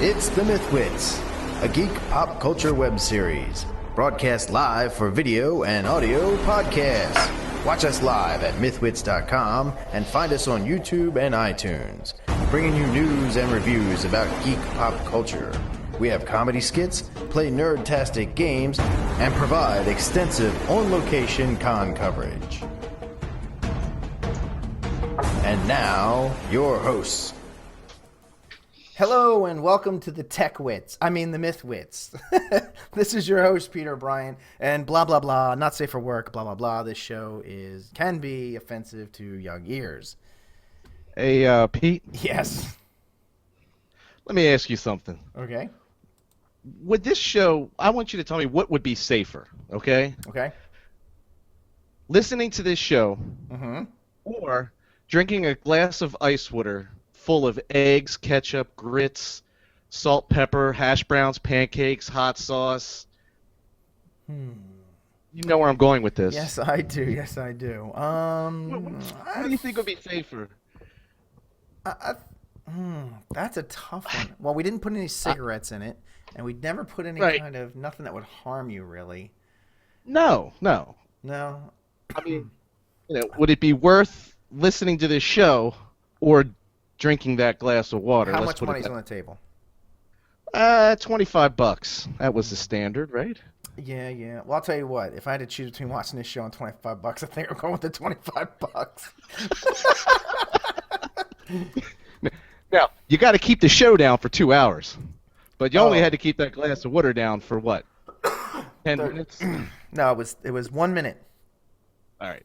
It's the MythWits, a geek pop culture web series, broadcast live for video and audio podcasts. Watch us live at MythWits.com and find us on YouTube and iTunes, bringing you news and reviews about geek pop culture. We have comedy skits, play nerd-tastic games, and provide extensive on-location con coverage. And now, your hosts. Hello and welcome to the the MythWits. This is your host, Peter Bryan, and blah, blah, blah, not safe for work, blah, blah, blah. This show can be offensive to young ears. Hey, Pete? Yes. Let me ask you something. Okay. With this show, I want you to tell me what would be safer, okay? Okay. Listening to this show or drinking a glass of ice water full of eggs, ketchup, grits, salt, pepper, hash browns, pancakes, hot sauce. You know where I'm going with this. Yes, I do. Yes, I do. What do you think would be safer? That's a tough one. Well, we didn't put any cigarettes in it, and we never put any kind of nothing that would harm you, really. No. No? I mean, would it be worth listening to this show or drinking that glass of water? How much money's on the table? $25. That was the standard, right? Yeah. Well, I'll tell you what. If I had to choose between watching this show and $25, I think I'm going with the $25. Now, you got to keep the show down for 2 hours, but you only had to keep that glass of water down for what? 10 minutes? No, it was 1 minute. All right.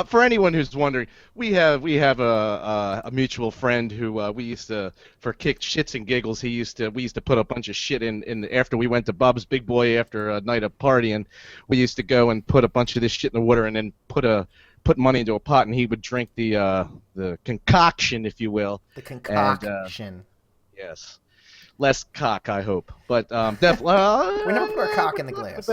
For anyone who's wondering, we have a mutual friend who we used to, for shits and giggles, we used to put a bunch of shit in after we went to Bub's Big Boy after a night of partying. We used to go and put a bunch of this shit in the water and then put money into a pot, and he would drink the concoction, if you will. The concoction. Yes. Less cock, I hope. But definitely. We never put our cock in the glass.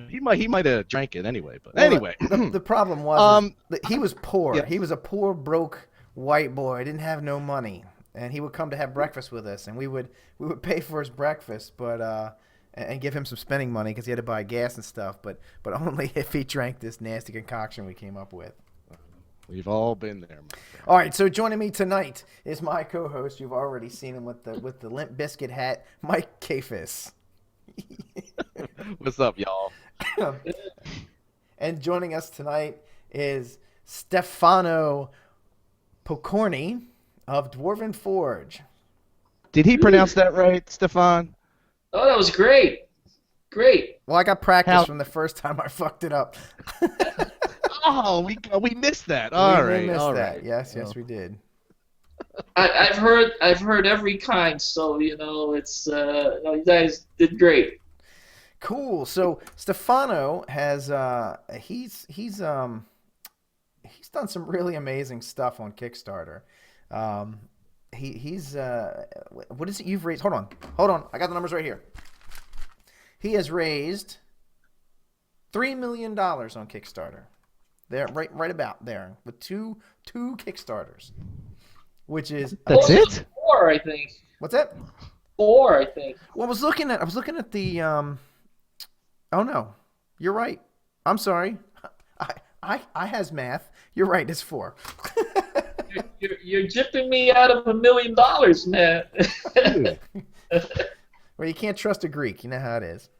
He might have drank it anyway. But anyway, the problem was that he was poor. Yeah. He was a poor, broke white boy. Didn't have no money, and he would come to have breakfast with us, and we would pay for his breakfast, but and give him some spending money because he had to buy gas and stuff. But only if he drank this nasty concoction we came up with. We've all been there, my friend. All right, so joining me tonight is my co-host. You've already seen him with the Limp Bizkit hat, Mike Kafis. What's up, y'all? And joining us tonight is Stefano Pokorny of Dwarven Forge. Did he pronounce that right, Stefan? Oh, that was great. Great. Well, I got practice from the first time I fucked it up. Oh, we missed that. We missed that. Yes, we did. I've heard every kind, so it's you guys did great. Cool. So Stefano has he's done some really amazing stuff on Kickstarter. He's what is it you've raised? Hold on. I got the numbers right here. He has raised $3 million on Kickstarter. There, right about there, with two Kickstarters, which is that's it. 4, I think. What's that? 4, I think. Well, I was looking at the. Oh no, you're right. I'm sorry. I has math. You're right. It's 4. You're jipping me out of $1 million, man. Well, you can't trust a Greek. You know how it is.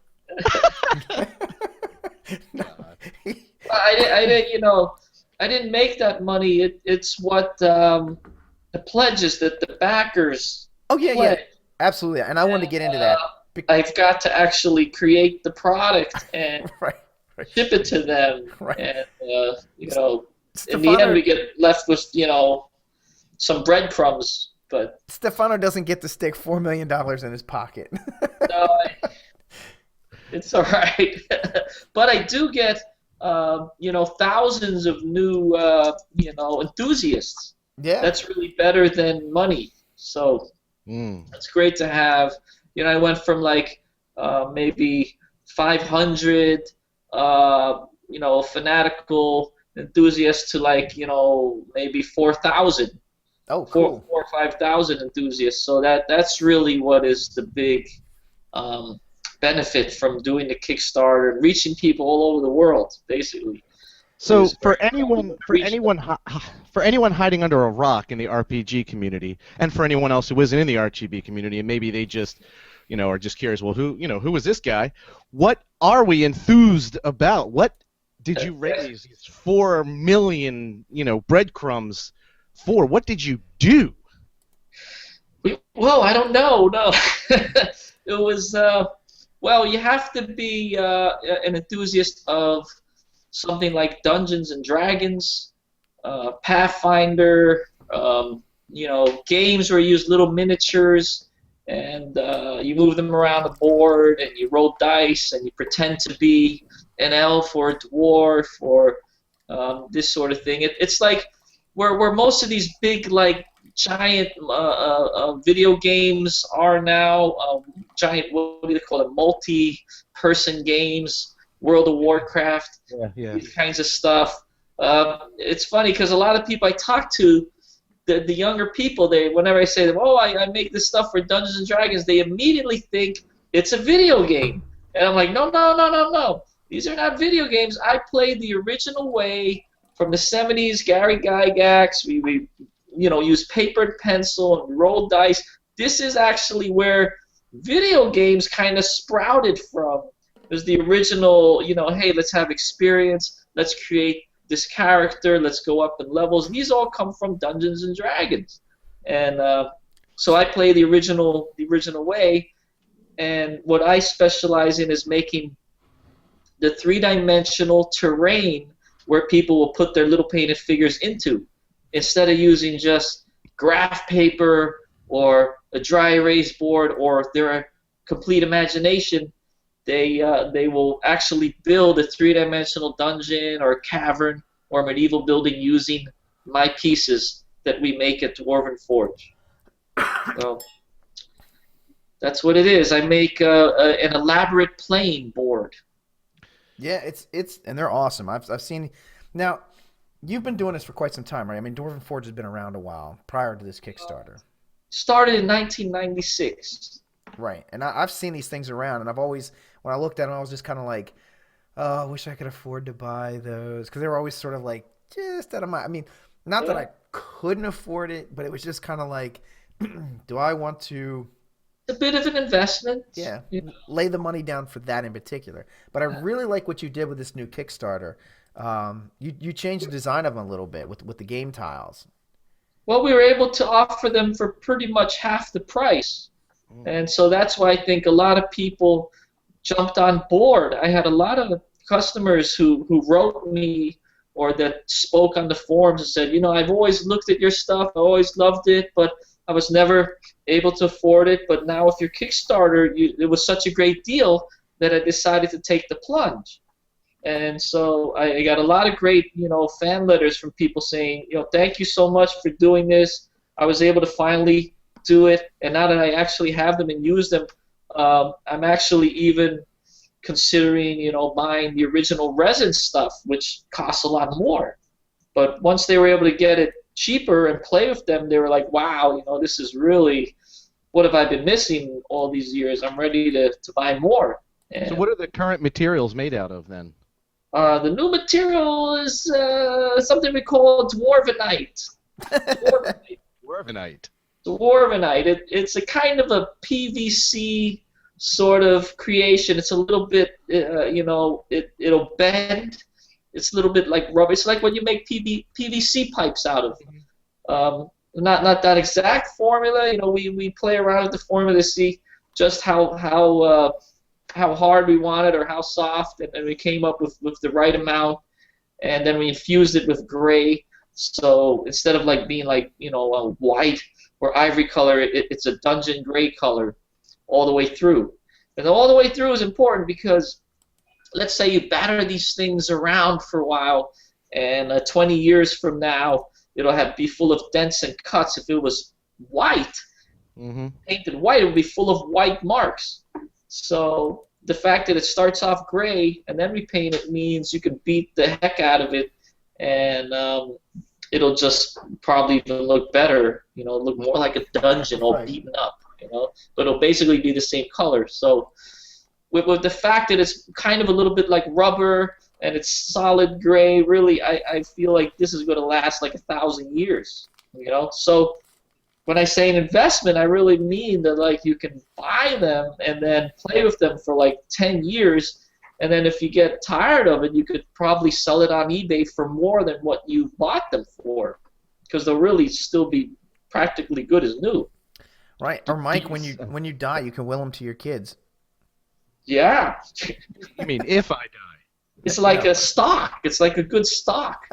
No. I didn't make that money. It's what the pledges that the backers. Oh yeah, absolutely. And I wanted to get into that. I've got to actually create the product and right. ship it to them, right. And in the end we get left with some breadcrumbs. But Stefano doesn't get to stick $4 million in his pocket. No, it's all right. But I do get thousands of new enthusiasts. Yeah, that's really better than money. So it's great to have. I went from maybe 500 fanatical enthusiasts to maybe 4,000. Oh, cool. 4 or 5,000 enthusiasts. So that's really what is the big benefit from doing the Kickstarter and reaching people all over the world, basically. So for anyone hiding under a rock in the RPG community, and for anyone else who isn't in the RGB community, and maybe they just, are just curious, well, who is this guy? What are we enthused about? What did you raise these 4 million, breadcrumbs for? What did you do? Well, I don't know. No, it was. Well, you have to be an enthusiast of something like Dungeons and Dragons, Pathfinder, games where you use little miniatures and you move them around the board and you roll dice and you pretend to be an elf or a dwarf or this sort of thing. It's like where most of these big giant video games are now, giant, what do they call it, multi-person games, World of Warcraft, these kinds of stuff. It's funny because a lot of people I talk to, the younger people, whenever I say to them, oh, I make this stuff for Dungeons and Dragons, they immediately think it's a video game. And I'm like, no. These are not video games. I played the original way from the 70s, Gary Gygax. We use paper and pencil and roll dice. This is actually where video games kind of sprouted from. It was the original, hey, let's have experience. Let's create this character. Let's go up in levels. These all come from Dungeons and Dragons. And so I play the original way. And what I specialize in is making the 3-dimensional terrain where people will put their little painted figures into. Instead of using just graph paper or a dry erase board or their complete imagination, they will actually build a 3-dimensional dungeon or a cavern or a medieval building using my pieces that we make at Dwarven Forge. So that's what it is. I make an elaborate playing board. Yeah, it's and they're awesome. I've seen. Now, you've been doing this for quite some time, right? I mean, Dwarven Forge has been around a while prior to this Kickstarter. Started in 1996. Right, and I've seen these things around, and I've always, when I looked at them, I was just kind of like, oh, I wish I could afford to buy those, because they were always sort of like just out of my. I mean, not that I couldn't afford it, but it was just kind of like, do I want to? A bit of an investment. Yeah, lay the money down for that in particular. But I really like what you did with this new Kickstarter. You changed the design of them a little bit with the game tiles. Well, we were able to offer them for pretty much half the price. And so that's why I think a lot of people jumped on board. I had a lot of customers who wrote me or that spoke on the forums and said, I've always looked at your stuff, I always loved it, but I was never able to afford it. But now with your Kickstarter, it was such a great deal that I decided to take the plunge. And so I got a lot of great, fan letters from people saying, thank you so much for doing this. I was able to finally do it, and now that I actually have them and use them, I'm actually even considering, buying the original resin stuff, which costs a lot more. But once they were able to get it cheaper and play with them, they were like, wow, this is really, what have I been missing all these years? I'm ready to buy more. And so what are the current materials made out of then? The new material is something we call Dwarvenite. Dwarvenite. Dwarvenite. It's a kind of a PVC sort of creation. It's a little bit, it'll bend. It's a little bit like rubber. It's like when you make PVC pipes out of. Not that exact formula. We play around with the formula to see just how hard we want it or how soft, and we came up with the right amount, and then we infused it with gray. So instead of being a white or ivory color, it's a dungeon gray color all the way through. And all the way through is important because let's say you batter these things around for a while, and 20 years from now, it'll be full of dents and cuts. If it was white, painted white, it would be full of white marks. So the fact that it starts off gray and then we paint it means you can beat the heck out of it and it'll just probably even look better, look more like a dungeon all Right. beaten up, but it'll basically be the same color. So with the fact that it's kind of a little bit like rubber and it's solid gray, really, I feel like this is going to last like 1,000 years, So when I say an investment, I really mean that like you can buy them and then play with them for like 10 years, and then if you get tired of it, you could probably sell it on eBay for more than what you bought them for, because they'll really still be practically good as new. Right. Or Mike, when you die, you can will them to your kids. Yeah. You mean if I die? It's like a stock. It's like a good stock,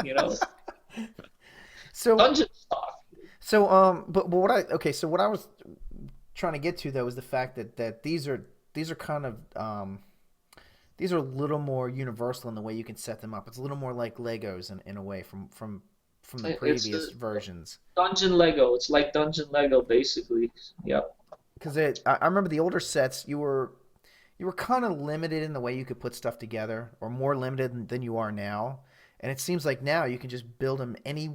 So Dungeon stock. So but what I was trying to get to though is the fact that these are kind of these are a little more universal in the way you can set them up. It's a little more like Legos in a way from the previous versions. Dungeon Lego. It's like Dungeon Lego basically. Yep. Because I remember the older sets, you were kind of limited in the way you could put stuff together, or more limited than you are now. And it seems like now you can just build them any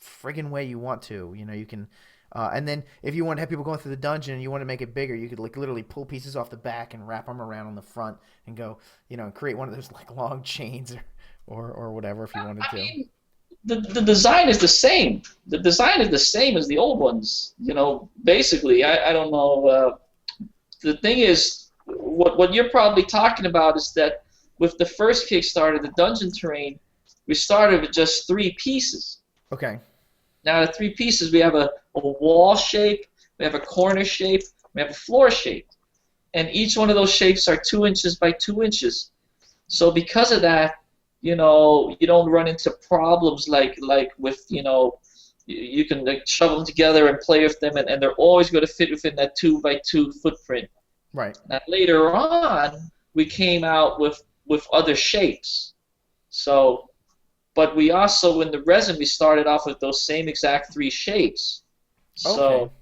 friggin' way you want to. You can, and then if you want to have people going through the dungeon and you want to make it bigger, you could like literally pull pieces off the back and wrap them around on the front and go, and create one of those like long chains or whatever if you wanted to. I mean, the design is the same. The design is the same as the old ones. Basically, I don't know. The thing is, what you're probably talking about is that with the first Kickstarter, the dungeon terrain, we started with just 3 pieces. Okay. Now, the 3 pieces, we have a wall shape, we have a corner shape, we have a floor shape. And each one of those shapes are 2 inches by 2 inches. So because of that, you don't run into problems like with, you can like shove them together and play with them, and they're always going to fit within that 2 by 2 footprint. Right. Now, later on, we came out with other shapes. So, but we also, in the resin, we started off with those same exact 3 shapes. So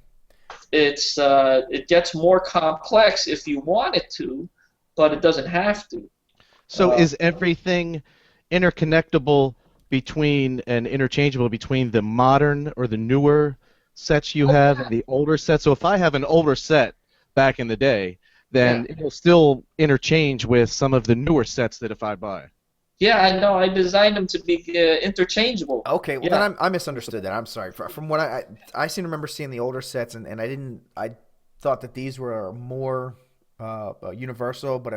it gets more complex if you want it to, but it doesn't have to. So is everything interconnectable interchangeable between the modern or the newer sets you have and the older sets? So if I have an older set back in the day, then it will still interchange with some of the newer sets that if I buy. Yeah, I know. I designed them to be interchangeable. Okay, well then I misunderstood that. I'm sorry. From what I seem to remember seeing the older sets, and I thought that these were more universal, but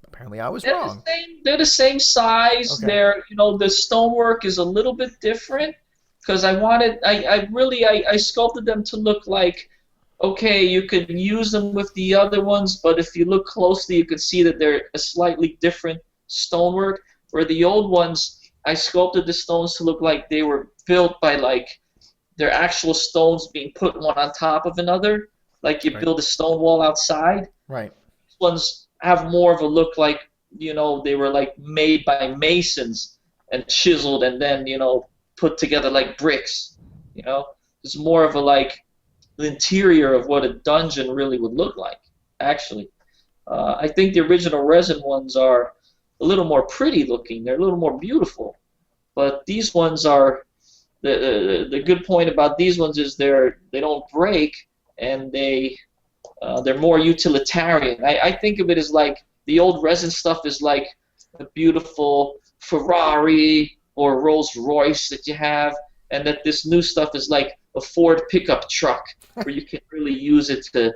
apparently I was wrong. They're the same size. Okay. They're the stonework is a little bit different because I sculpted them to look like, okay, you could use them with the other ones, but if you look closely, you could see that they're a slightly different stonework. Where the old ones, I sculpted the stones to look like they were built by like their actual stones being put one on top of another, like you build a stone wall outside. Right. These ones have more of a look like they were like made by masons and chiseled and then put together like bricks. It's more of a like the interior of what a dungeon really would look like. Actually, I think the original resin ones are a little more pretty looking. They're a little more beautiful. But these ones are the good point about these ones is they don't break and they're more utilitarian. I think of it as like the old resin stuff is like a beautiful Ferrari or Rolls Royce that you have, and that this new stuff is like a Ford pickup truck where you can really use it to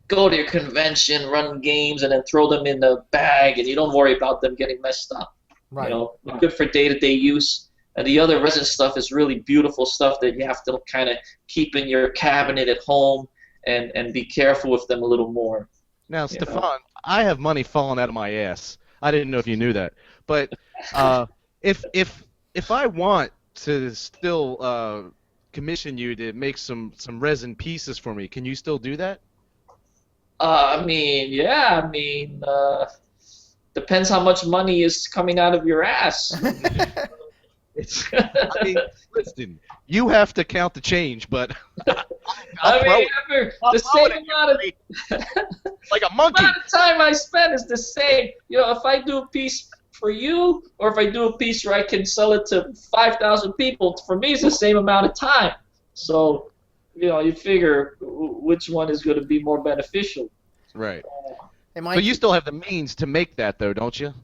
go to your convention, run games, and then throw them in the bag, and you don't worry about them getting messed up. Right. They're good for day-to-day use. And the other resin stuff is really beautiful stuff that you have to kind of keep in your cabinet at home and be careful with them a little more. Now, Stefan, I have money falling out of my ass. I didn't know if you knew that. But if I want to still commission you to make some resin pieces for me, can you still do that? Depends how much money is coming out of your ass. Listen, you have to count the change, but the same amount of like a monkey. The amount of time I spend is the same. If I do a piece for you, or if I do a piece where I can sell it to 5,000 people, for me it's the same amount of time. So, you figure which one is going to be more beneficial. Right. Hey, So you still have the means to make that, though, don't you?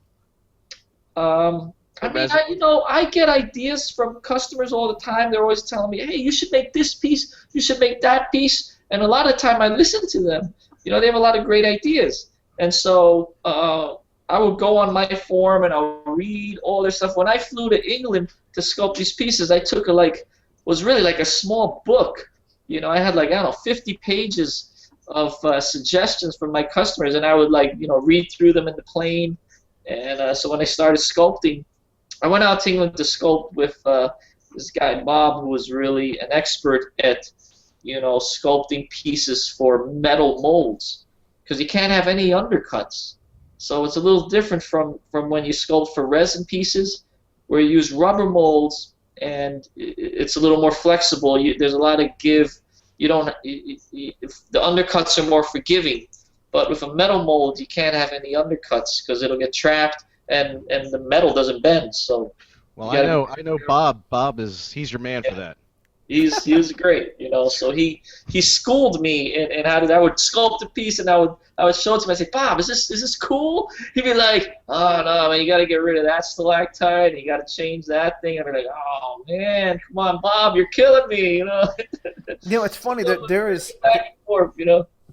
I get ideas from customers all the time. They're always telling me, hey, you should make this piece, you should make that piece. And a lot of the time I listen to them. They have a lot of great ideas. And so I would go on my forum and I'll read all their stuff. When I flew to England to sculpt these pieces, I took was really like a small book. I had 50 pages of suggestions from my customers, and I would read through them in the plane. And so when I started sculpting, I went out to England to sculpt with this guy Bob, who was really an expert at sculpting pieces for metal molds, because you can't have any undercuts. So it's a little different from when you sculpt for resin pieces, where you use rubber molds and it's a little more flexible. There's a lot of give. The undercuts are more forgiving. But with a metal mold, you can't have any undercuts because it'll get trapped and the metal doesn't bend. So, well, I know Bob. He's your man for that. He was great, So he schooled me in how I would sculpt a piece, and I would show it to him. I say, Bob, is this cool? He'd be like, oh no, man, you got to get rid of that stalactite, and you got to change that thing. I'd be like, oh man, come on, Bob, you're killing me, It's funny that there is back and forth,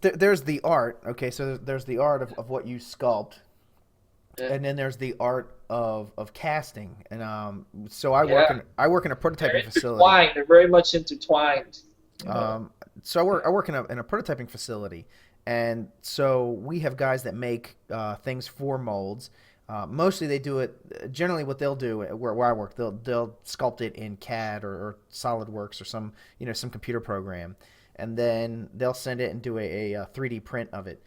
there's the art. Okay, so there's the art of what you sculpt. Yeah. And then there's the art of casting, and so I work in a prototyping facility. They're very much intertwined. So I work in a prototyping facility, and so we have guys that make things for molds. Mostly they do it. Generally, what they'll do where I work, they'll sculpt it in CAD or SolidWorks or some computer program, and then they'll send it and do a 3D print of it,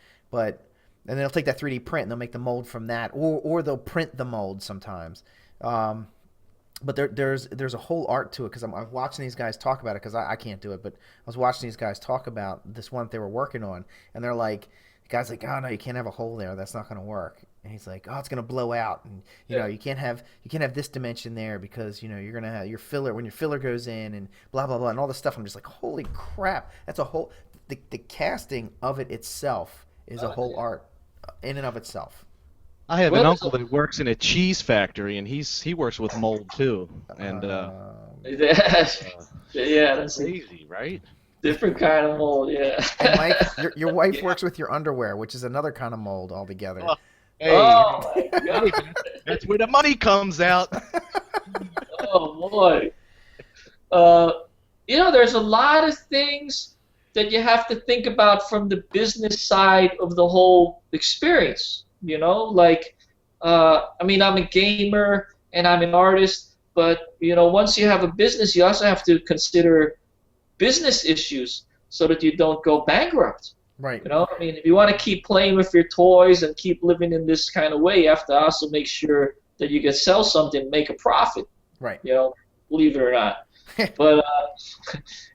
and they'll take that 3D print and they'll make the mold from that, or they'll print the mold sometimes. But there's a whole art to it, because I'm watching these guys talk about it, because I can't do it, but I was watching these guys talk about this one that they were working on, and they're like, the guy's like, oh no, you can't have a hole there, that's not going to work. And he's like, oh, it's going to blow out, and you can't have this dimension there, because you're going to have your filler when your filler goes in, and blah blah blah, and all this stuff. I'm just like, holy crap, that's a whole the casting of it itself is a whole art in and of itself. I have an uncle that works in a cheese factory, and he works with mold too. And that's crazy, right? Different kind of mold, yeah. And Mike, your wife works with your underwear, which is another kind of mold altogether. Hey, my God. That's where the money comes out. Oh boy. There's a lot of things that you have to think about from the business side of the whole experience. I'm a gamer and I'm an artist, but once you have a business, you also have to consider business issues so that you don't go bankrupt. Right. If you want to keep playing with your toys and keep living in this kind of way, you have to also make sure that you can sell something and make a profit. Right. Believe it or not. But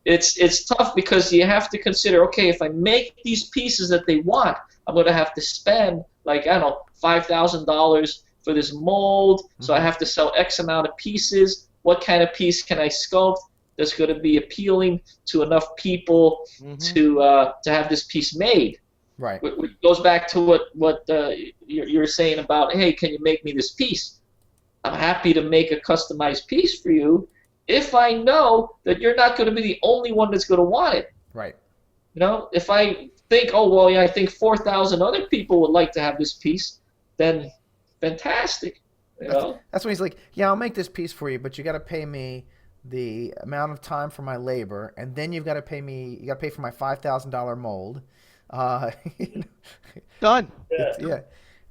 it's tough, because you have to consider, okay, if I make these pieces that they want, I'm going to have to spend $5,000 for this mold, so I have to sell X amount of pieces. What kind of piece can I sculpt that's going to be appealing to enough people to have this piece made? Right. Which goes back to what you're saying about, hey, can you make me this piece? I'm happy to make a customized piece for you if I know that you're not going to be the only one that's going to want it. Right. If I think, I think 4,000 other people would like to have this piece, then fantastic. That's when he's like, yeah, I'll make this piece for you, but you got to pay me the amount of time for my labor, and then you got to pay for my $5,000 mold. Done.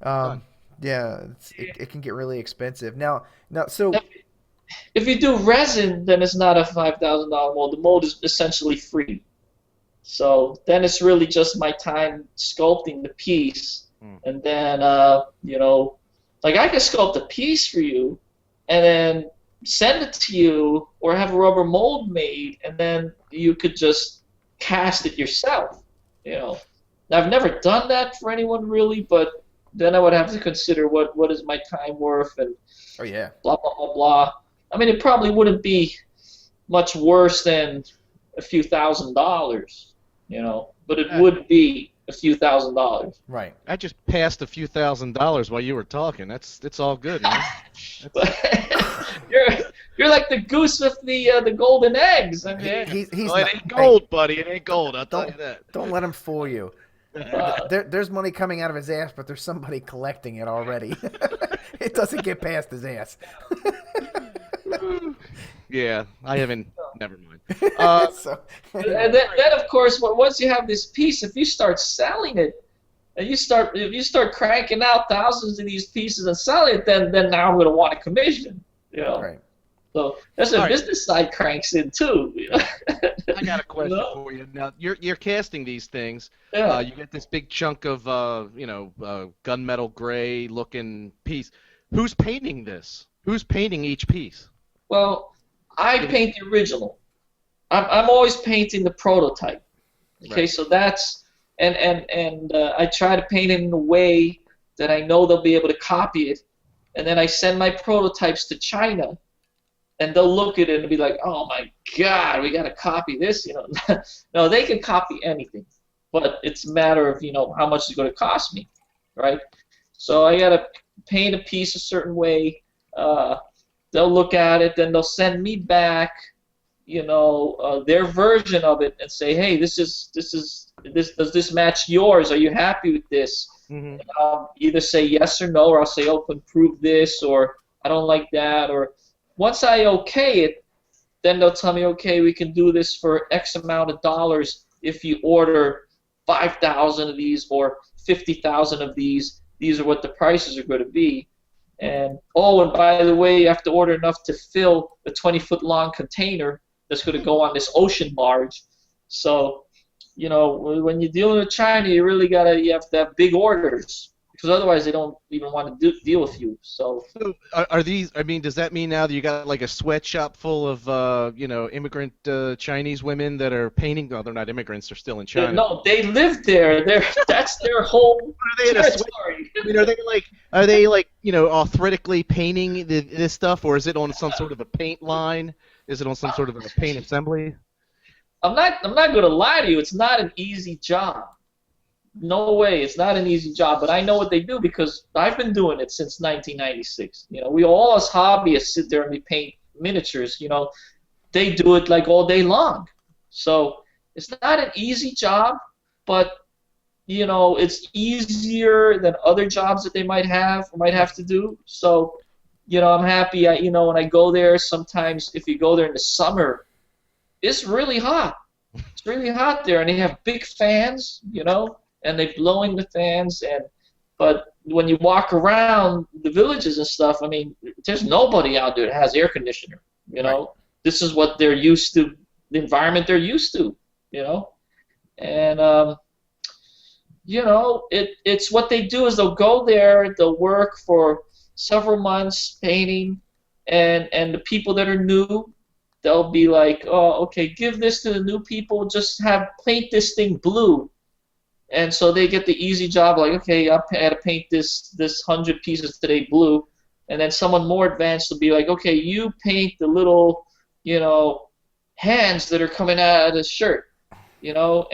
Done. It can get really expensive. Now, so if you do resin, then it's not a $5,000 mold. The mold is essentially free. So then it's really just my time sculpting the piece, and then I can sculpt a piece for you, and then send it to you, or have a rubber mold made, and then you could just cast it yourself. Now, I've never done that for anyone really, but then I would have to consider what is my time worth and Oh yeah. blah blah blah blah. I mean, it probably wouldn't be much worse than a few $1,000s, but it would be a few $1,000s. Right. I just passed a few $1,000s while you were talking. It's all good, man. You're like the goose with the golden eggs. I mean, He's it ain't gold, buddy. It ain't gold. I'll tell you that. Don't let him fool you. There's money coming out of his ass, but there's somebody collecting it already. It doesn't get past his ass. Yeah, I haven't. Never mind. And then of course, once you have this piece, if you start selling it, and if you start cranking out thousands of these pieces and selling it, then now I'm going to want a commission. Right. So that's a business side cranks in too. I got a question for you. Now you're casting these things. Yeah. You get this big chunk of gunmetal gray looking piece. Who's painting this? Who's painting each piece? Well, I paint the original. I'm always painting the prototype. Okay, Right. so that's and I try to paint it in a way that I know they'll be able to copy it, and then I send my prototypes to China, and they'll look at it and be like, "Oh my God, we got to copy this." No, they can copy anything, but it's a matter of how much it's going to cost me, right? So I got to paint a piece a certain way. They'll look at it, then they'll send me back, their version of it, and say, "Hey, does this match yours? Are you happy with this?" Mm-hmm. And I'll either say yes or no, or I'll say, "Oh, improve this," or "I don't like that." Or once I okay it, then they'll tell me, "Okay, we can do this for X amount of dollars if you order 5,000 of these or 50,000 of these. These are what the prices are going to be." And by the way, you have to order enough to fill a 20-foot long container that's going to go on this ocean barge. So, when you're dealing with China, you have to have big orders, because otherwise they don't even want to deal with you. So are these? I mean, does that mean now that you got like a sweatshop full of immigrant Chinese women that are painting? Oh, they're not immigrants; they're still in China. No, they live there. That's their whole Are they in a territory. I mean, are they like arthritically painting this stuff, or is it on some sort of a paint line? Is it on some sort of a paint assembly? I'm not going to lie to you. It's not an easy job. No way. It's not an easy job. But I know what they do because I've been doing it since 1996. We all as hobbyists sit there and we paint miniatures. They do it like all day long. So it's not an easy job, but it's easier than other jobs that they might have to do. So, I'm happy. When I go there, sometimes if you go there in the summer, it's really hot. It's really hot there, and they have big fans, and they blow in the fans. But when you walk around the villages and stuff, I mean, there's nobody out there that has air conditioner. Right. This is what they're used to, the environment they're used to. And it's what they do is they'll go there, they'll work for several months painting, and the people that are new, they'll be like, "Oh, okay, give this to the new people, just paint this thing blue." And so they get the easy job, like, "Okay, I had to paint this 100 pieces today blue." And then someone more advanced will be like, "Okay, you paint the little, hands that are coming out of the shirt." So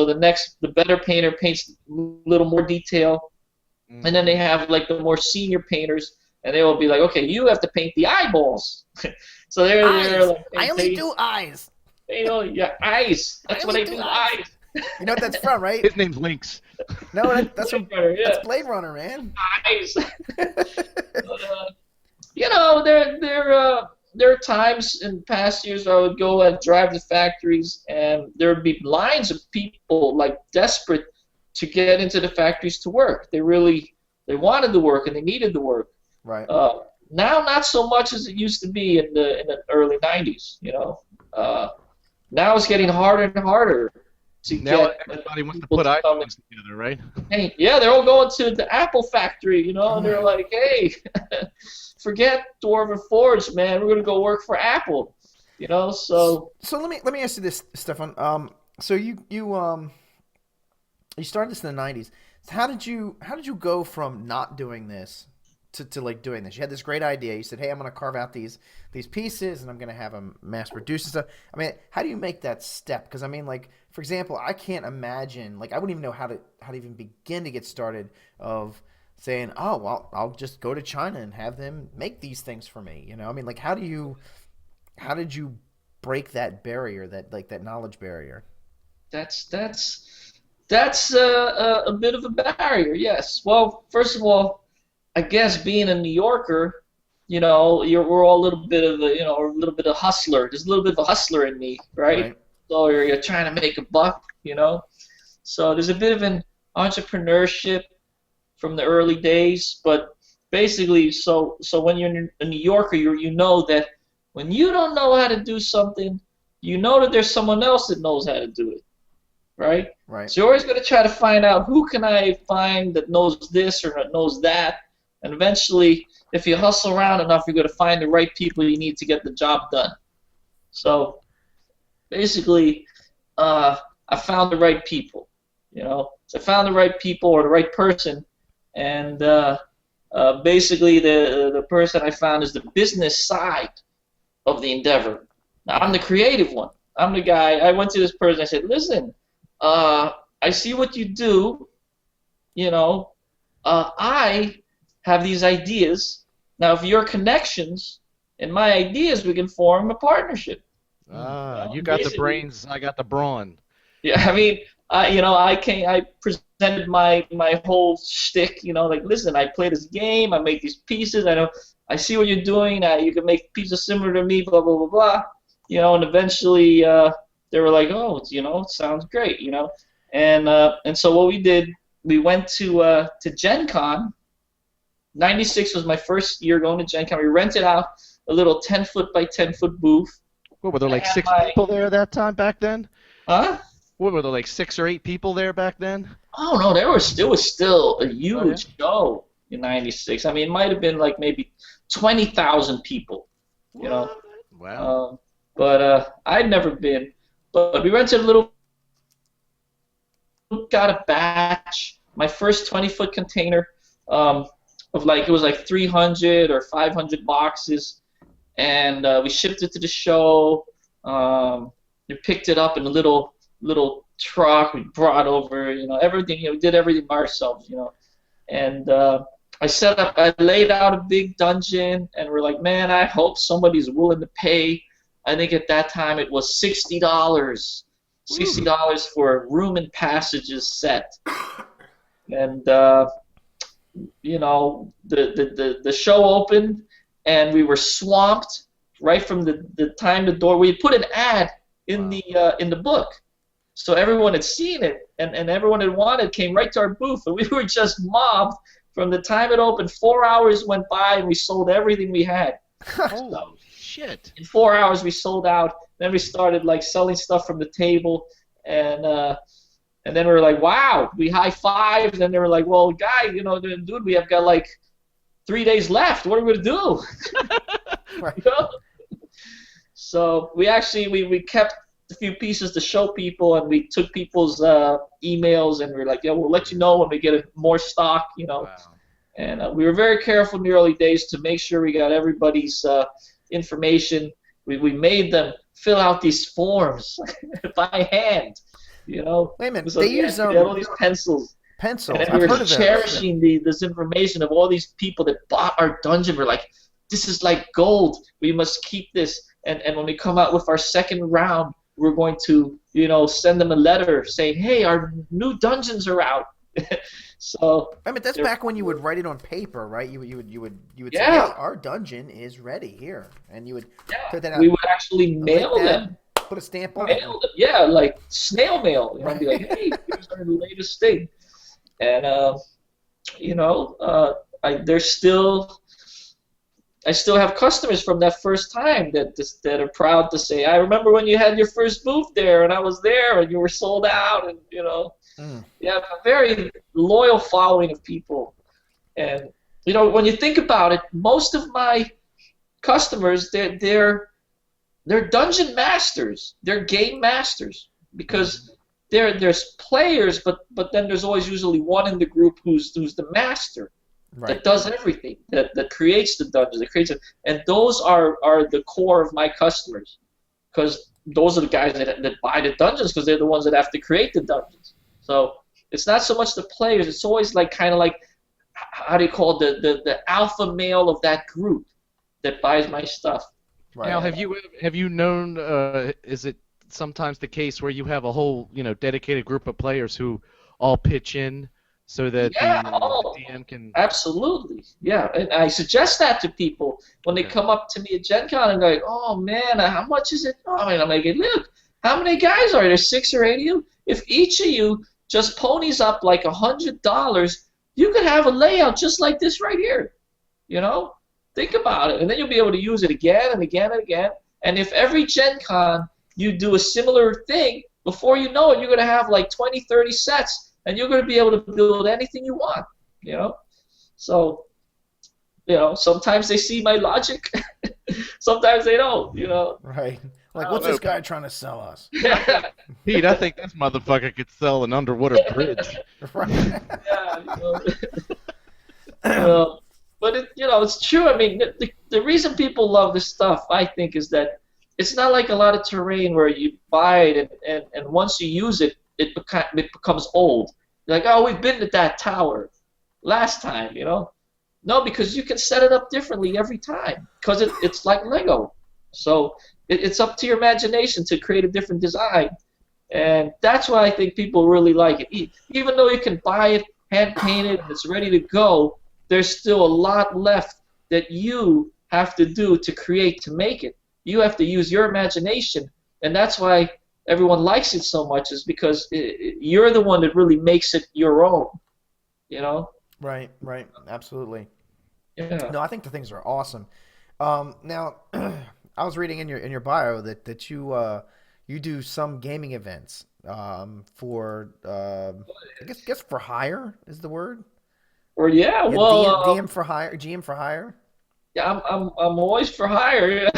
the better painter paints a little more detail, and then they have like the more senior painters, and they will be like, "Okay, you have to paint the eyeballs." So they're like, I only do eyes. Eyes. That's what I do. Eyes. You know what that's from, right? His name's Lynx. No, that's from Blade Runner, yeah. that's Blade Runner, man. Eyes. But, there are times in past years where I would go and drive to factories, and there would be lines of people like desperate to get into the factories to work. They wanted to work and they needed to work. Right. Now, not so much as it used to be in the early '90s. Now it's getting harder and harder to get. Everybody wants to put items together, right? Hey, yeah, they're all going to the Apple factory, and they're like, "Hey, forget Dwarven Forge, man. We're gonna go work for Apple." So let me ask you this, Stefan. So you started this in the '90s. How did you go from not doing this to like doing this? You had this great idea. You said, "Hey, I'm going to carve out these pieces, and I'm going to have them mass produced and stuff." I mean, how do you make that step? Because I mean, like for example, I can't imagine. Like I wouldn't even know how to even begin to get started of saying, "Oh, well, I'll just go to China and have them make these things for me." You know, I mean, like how did you break that barrier, that knowledge barrier? That's a bit of a barrier, yes. Well, first of all, I guess being a New Yorker, you know, we're all a little bit of a little bit of hustler. There's a little bit of a hustler in me, right? So you're trying to make a buck, you know. So there's a bit of an entrepreneurship from the early days, but basically, so when you're a New Yorker, you know that when you don't know how to do something, you know that there's someone else that knows how to do it. Right? Right. So you're always going to try to find out who can I find that knows this or that knows that, and eventually, if you hustle around enough, you're going to find the right people you need to get the job done. So basically, I found the right people. You know, so I found the right people or the right person, and basically the person I found is the business side of the endeavor. Now I'm the creative one. I'm the guy. I went to this person. I said, "Listen. I see what you do, you know, I have these ideas. Now, if your connections and my ideas, we can form a partnership." You got the brains, I got the brawn. Yeah, I mean, I presented my whole shtick, you know, like, listen, I play this game, I make these pieces, I see what you're doing, you can make pieces similar to me, blah, blah, blah, blah, you know, and eventually, they were like, "Oh, you know, it sounds great," you know, and so what we did, we went to Gen Con. '96 was my first year going to Gen Con. We rented out a little 10-foot by 10-foot booth. What were there like six people there that time back then? Huh? What were there like 6 or 8 people there back then? Oh no, there was still a huge show in '96. I mean, it might have been like maybe 20,000 people, you know. Wow. But I'd never been. But we rented a little, got a batch, my first 20-foot container of like, it was like 300 or 500 boxes, and we shipped it to the show. We picked it up in a little truck. We brought over, you know, everything. You know, we did everything by ourselves, you know. And I laid out a big dungeon, and we're like, man, I hope somebody's willing to pay. I think at that time it was $60. $60 for a room and passages set. And you know, the show opened, and we were swamped right from the time the door. We put an ad in the book, so everyone had seen it, and everyone that wanted came right to our booth, and we were just mobbed from the time it opened. 4 hours went by, and we sold everything we had. Holy shit! In 4 hours, we sold out. Then we started like selling stuff from the table, and then we were like, wow, we high-fived, and then they were like, well, guy, you know, dude, we have got like 3 days left. What are we going to do? You know? So we actually, we kept a few pieces to show people, and we took people's emails, and we were like, yeah, we'll let you know when we get more stock, you know. Wow. And we were very careful in the early days to make sure we got everybody's information. We made them fill out these forms by hand, you know. Wait a minute, so they use all these pencils. Pencils. And I've we heard were of cherishing this information of all these people that bought our dungeon. We're like, this is like gold. We must keep this. And when we come out with our second round, we're going to, you know, send them a letter saying, hey, our new dungeons are out. So I mean, that's back when you would write it on paper, right? You would say, yeah, hey, our dungeon is ready here, and you would put that out. We would actually mail them. Put a stamp on it. Yeah, like snail mail. You know, be like, hey, here's our latest thing. And you know, I still have customers from that first time that are proud to say, I remember when you had your first booth there, and I was there, and you were sold out, and you know. You have a very loyal following of people. And, you know, when you think about it, most of my customers, they're dungeon masters. They're game masters. Because there's players, but then there's always usually one in the group who's the master, that does everything, that creates the dungeons, that creates it, and those are the core of my customers, because those are the guys that buy the dungeons, because they're the ones that have to create the dungeons. So it's not so much the players; it's always like kind of like, how do you call it, the alpha male of that group that buys my stuff. Right. Now, have you known? Is it sometimes the case where you have a whole dedicated group of players who all pitch in so that the DM can? Absolutely, yeah. And I suggest that to people when they come up to me at Gen Con and go, like, "Oh man, how much is it?" Oh, and I'm like, "Look, how many guys are there? 6 or 8 of you? If each of you just ponies up like $100, you could have a layout just like this right here. Think about it, and then you'll be able to use it again and again and again. And if every Gen Con you do a similar thing, before you know it, you're going to have like 20, 30 sets, and you're going to be able to build anything you want, So, sometimes they see my logic, sometimes they don't, Right. Like, what's this guy trying to sell us? Pete, I think this motherfucker could sell an underwater bridge. Right. Yeah, but it's true. I mean, the reason people love this stuff, I think, is that it's not like a lot of terrain where you buy it and once you use it, it becomes old. You're like, oh, we've been to that tower last time, No, because you can set it up differently every time, because it's like Lego. So it's up to your imagination to create a different design, and that's why I think people really like it. Even though you can buy it, hand painted, and it's ready to go, there's still a lot left that you have to do to create, to make it. You have to use your imagination, and that's why everyone likes it so much, is because you're the one that really makes it your own, Right, absolutely. Yeah. No, I think the things are awesome. Now, I was reading in your bio that you do some gaming events for I guess for hire is the word. Or DM for hire, GM for hire. Yeah, I'm always for hire.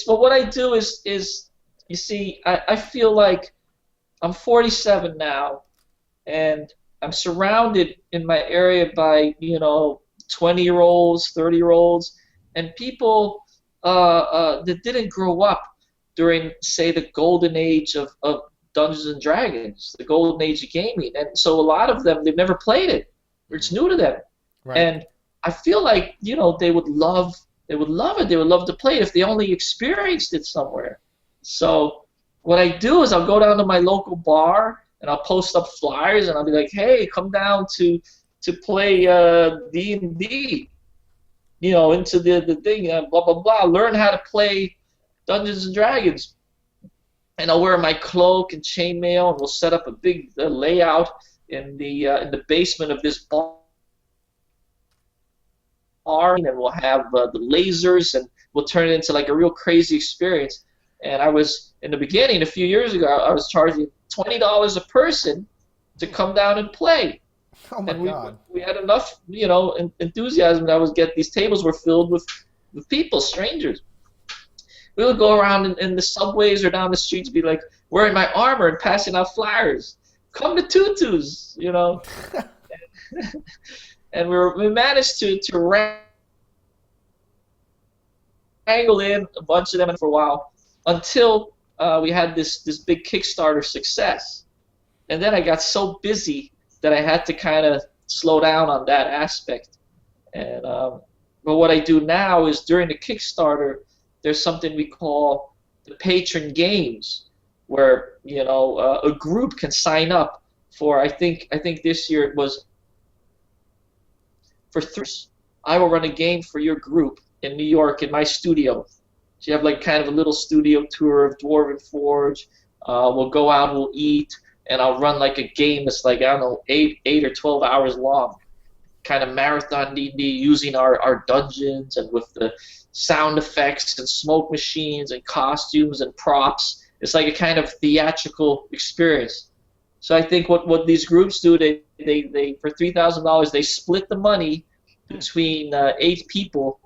But what I do is you see, I feel like I'm 47 now, and I'm surrounded in my area by 20-year-olds, 30-year-olds, and people that didn't grow up during, say, the golden age of Dungeons and Dragons, the golden age of gaming, and so a lot of them, they've never played it. It's new to them. Right. And I feel like they would love it. They would love to play it if they only experienced it somewhere. So what I do is I'll go down to my local bar and I'll post up flyers and I'll be like, hey, come down to play D&D, into the thing, blah blah blah. Learn how to play Dungeons and Dragons. And I'll wear my cloak and chainmail, and we'll set up a big layout in the basement of this bar. And we'll have the lasers, and we'll turn it into like a real crazy experience. And I was, in the beginning, a few years ago, I was charging $20 a person to come down and play. Oh my God! We had enough, enthusiasm that these tables were filled with people, strangers. We would go around in the subways or down the streets, be like wearing my armor and passing out flyers. Come to Tutu's, And we managed to wrangle in a bunch of them for a while until we had this big Kickstarter success. And then I got so busy that I had to kind of slow down on that aspect. And but what I do now is during the Kickstarter, there's something we call the patron games, where a group can sign up for. I think this year it was for 3. I will run a game for your group in New York in my studio. So you have like kind of a little studio tour of Dwarven Forge. We'll go out, we'll eat, and I'll run like a game that's like, I don't know, 8 or 12 hours long. Kind of marathon D&D using our dungeons and with the sound effects and smoke machines and costumes and props. It's like a kind of theatrical experience. So I think what these groups do, they for $3,000 they split the money between 8 people.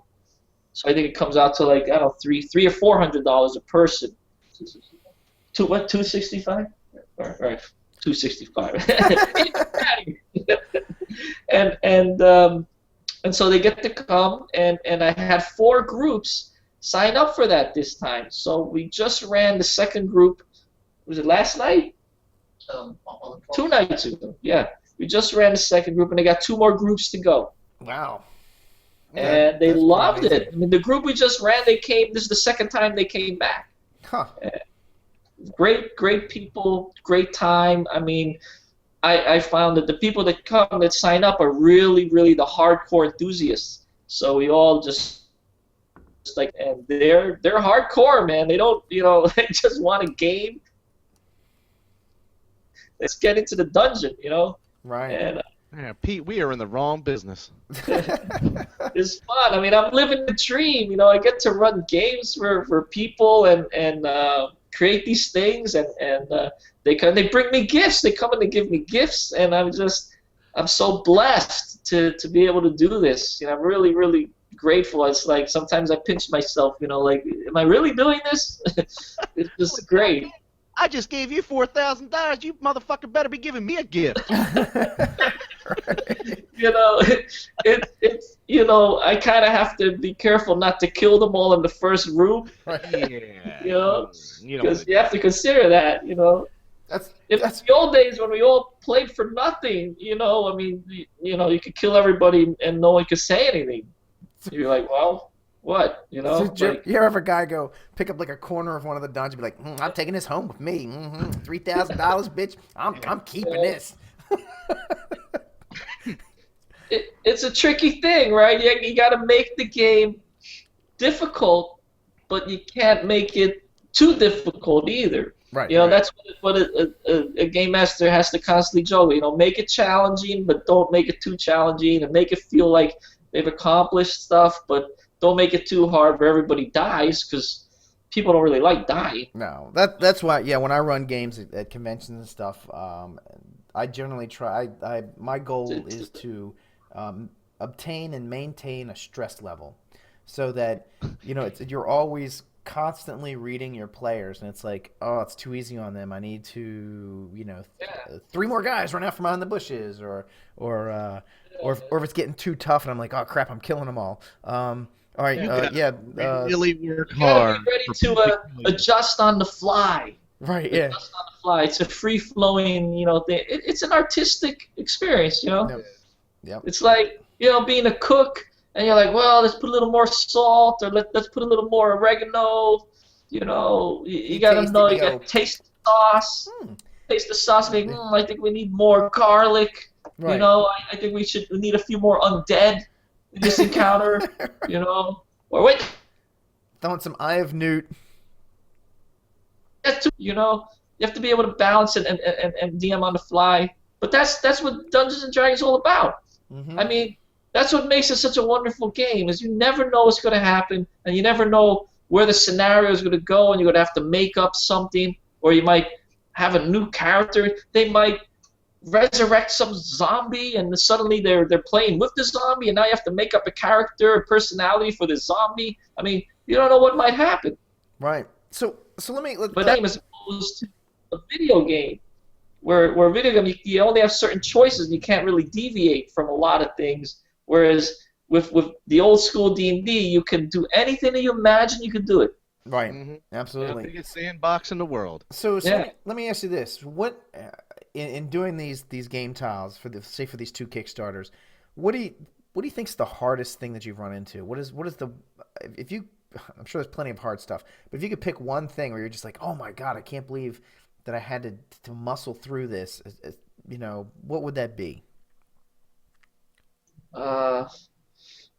So I think it comes out to like, I don't know, $300 or $400 a person. What, 265? Or 265. And so they get to come, and I had 4 groups sign up for that this time. So we just ran the second group. Was it last night? 2 nights ago. Yeah, we just ran the second group, and they got 2 more groups to go. Wow. And they loved it. I mean, the group we just ran, they came. This is the second time they came back. Huh. Great people, great time. I mean, I found that the people that come, that sign up, are really, really the hardcore enthusiasts. So we all just like, and they're hardcore, man. They don't, they just want a game. Let's get into the dungeon, Right. And Yeah, Pete, we are in the wrong business. it's fun. I mean, I'm living the dream. I get to run games for people and create these things, and they bring me gifts. They come and they give me gifts, and I'm so blessed to be able to do this. I'm really, really grateful. It's like sometimes I pinch myself. Like, am I really doing this? It's just great. I just gave you $4,000. You motherfucker better be giving me a gift. It's I kind of have to be careful not to kill them all in the first room. Yeah. Because you have to consider that. That's the old days when we all played for nothing. I mean, you could kill everybody and no one could say anything. You're like, well, what? So you ever have a guy go pick up like a corner of one of the dungeons and be like, I'm taking this home with me. $3,000, bitch. I'm keeping this. It's a tricky thing, right? You got to make the game difficult, but you can't make it too difficult either. Right. That's what a game master has to constantly juggle. Make it challenging, but don't make it too challenging, and make it feel like they've accomplished stuff, but don't make it too hard where everybody dies, because people don't really like dying. No, that's why. Yeah, when I run games at conventions and stuff, I generally try. My goal is to obtain and maintain a stress level, so that you're always constantly reading your players, and it's like, oh, it's too easy on them. I need to, 3 more guys run out from behind the bushes, or if it's getting too tough, and I'm like, oh crap, I'm killing them all. All right, really work You gotta hard. be ready to adjust on the fly. Right, yeah. Adjust on the fly. It's a free-flowing, thing. It's an artistic experience, Yep. It's like, being a cook, and you're like, well, let's put a little more salt, or let's put a little more oregano. You gotta know, you gotta taste the sauce. Taste the sauce, and think, I think we need more garlic. Right. I think we need a few more undead in this encounter. Or wait. Throwing some Eye of Newt. You have to be able to balance it and DM on the fly. But that's what Dungeons and Dragons is all about. Mm-hmm. I mean, that's what makes it such a wonderful game, is you never know what's going to happen, and you never know where the scenario is going to go, and you're going to have to make up something, or you might have a new character. They might resurrect some zombie, and suddenly they're playing with the zombie, and now you have to make up a character, a personality for the zombie. I mean, you don't know what might happen. Right. So But that game is opposed to a video game, where a video game, you only have certain choices, and you can't really deviate from a lot of things. Whereas with the old school D&D, you can do anything that you imagine, you can do it. Right. Mm-hmm. Absolutely. The biggest sandbox in the world. So Yeah. let me ask you this: what in doing these game tiles for these 2 Kickstarters, what do you think's the hardest thing that you've run into? What is the, if you, I'm sure there's plenty of hard stuff, but if you could pick one thing where you're just like, oh my god, I can't believe that I had to muscle through this, what would that be? Well,